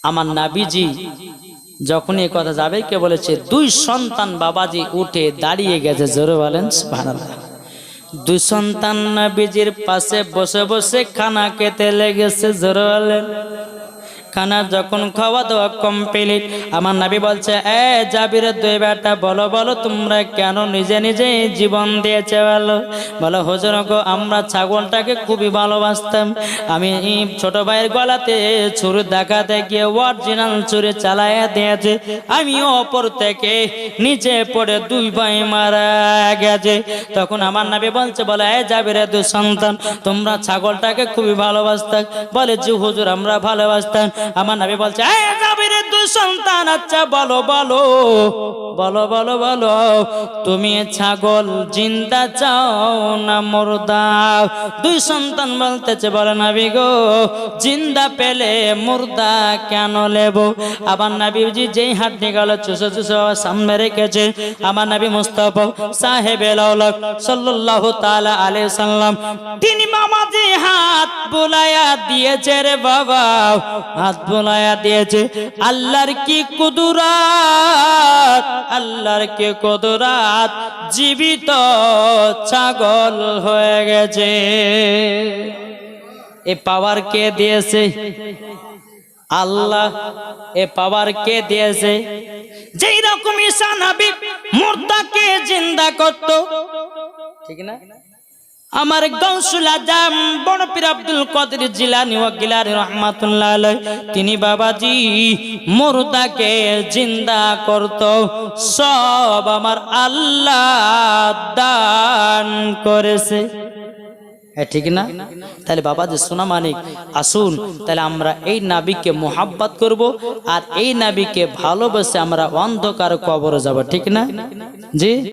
আমার নবীজি যখন এই কথা যাবে কে বলেছে, দুই সন্তান বাবাজি উঠে দাঁড়িয়ে গেছে। জোরে বলেন সুবহানাল্লাহ। দুই সন্তান নবীজির পাশে বসে বসে খানা খেতে লেগেছে। জোরে বলেন। খানা যখন খাওয়া দাওয়া কমপ্লিট, আমার নবী বলছে, এ জাবির দুই বেটা, বলো বলো তোমরা কেন নিজে নিজে জীবন দিয়েছে? বলো হুজুর গো, আমরা ছাগলটাকে খুবই ভালোবাসতাম, আমি ছোট ভাইয়ের গলাতে ছুরি দেখাতে গিয়ে অরিজিনাল ছুরি চালাইয়া দিয়েছে, আমিও অপর থেকে নিচে পড়ে দুই ভাই মারা গেছে। তখন আমার নবী বলছে, বলে এ জাবির দুই সন্তান, তোমরা ছাগলটাকে খুবই ভালোবাসতাম? বলে জি হুজুর, আমরা ভালোবাসতাম। আমার নবী বলছে, এ জাবিরের দুই সন্তান, আচ্ছা বলো বলো বলো বলো বলো, তুমি ছাগল জিন্দা চাও না মুর্দা? দুই সন্তান বলতেছে, বলে নবী গো, জিন্দা পেলে মুর্দা কেন নেব? আবার নবীজি যেই হাঁটনি গেল চুষো চুষো সামনে রেখেছে আমার নবী মুস্তাফা সাহেবে লাউলাক সাল্লাল্লাহু তাআলা আলাইহি সাল্লাম, তিনি মামাজি হাত বুলায়া দিয়েছে রে বাবা, হাত বুলায়া দিয়েছে। আল্লাহর কি কুদরত, আল্লাহর কি কুদরত, জীবিত ছাগল হয়ে গেছে। এ পাওয়ার কে দিয়েছে? আল্লাহ। এ পাওয়ার কে দিয়েছে? যেই রকম ঈসা নবী মুর্দাকে জিন্দা করত, ঠিক না? আমার গাউসুল আজম বড় পীর আব্দুল কাদের জিলানী ওয়া গিলানী রাহমাতুল্লাহ আলাইহি, তিনি বাবাজি মুর্দাকে জিন্দা করত, সব আমার আল্লাহ দান করেছে। ঠিক না? তাহলে বাবাজি সোনা মানিক, আসুন তাহলে আমরা এই নবীকে মোহাব্বত করব, আর এই নবীকে ভালোবেসে আমরা অন্ধকার কবরে যাব। ঠিক না জি?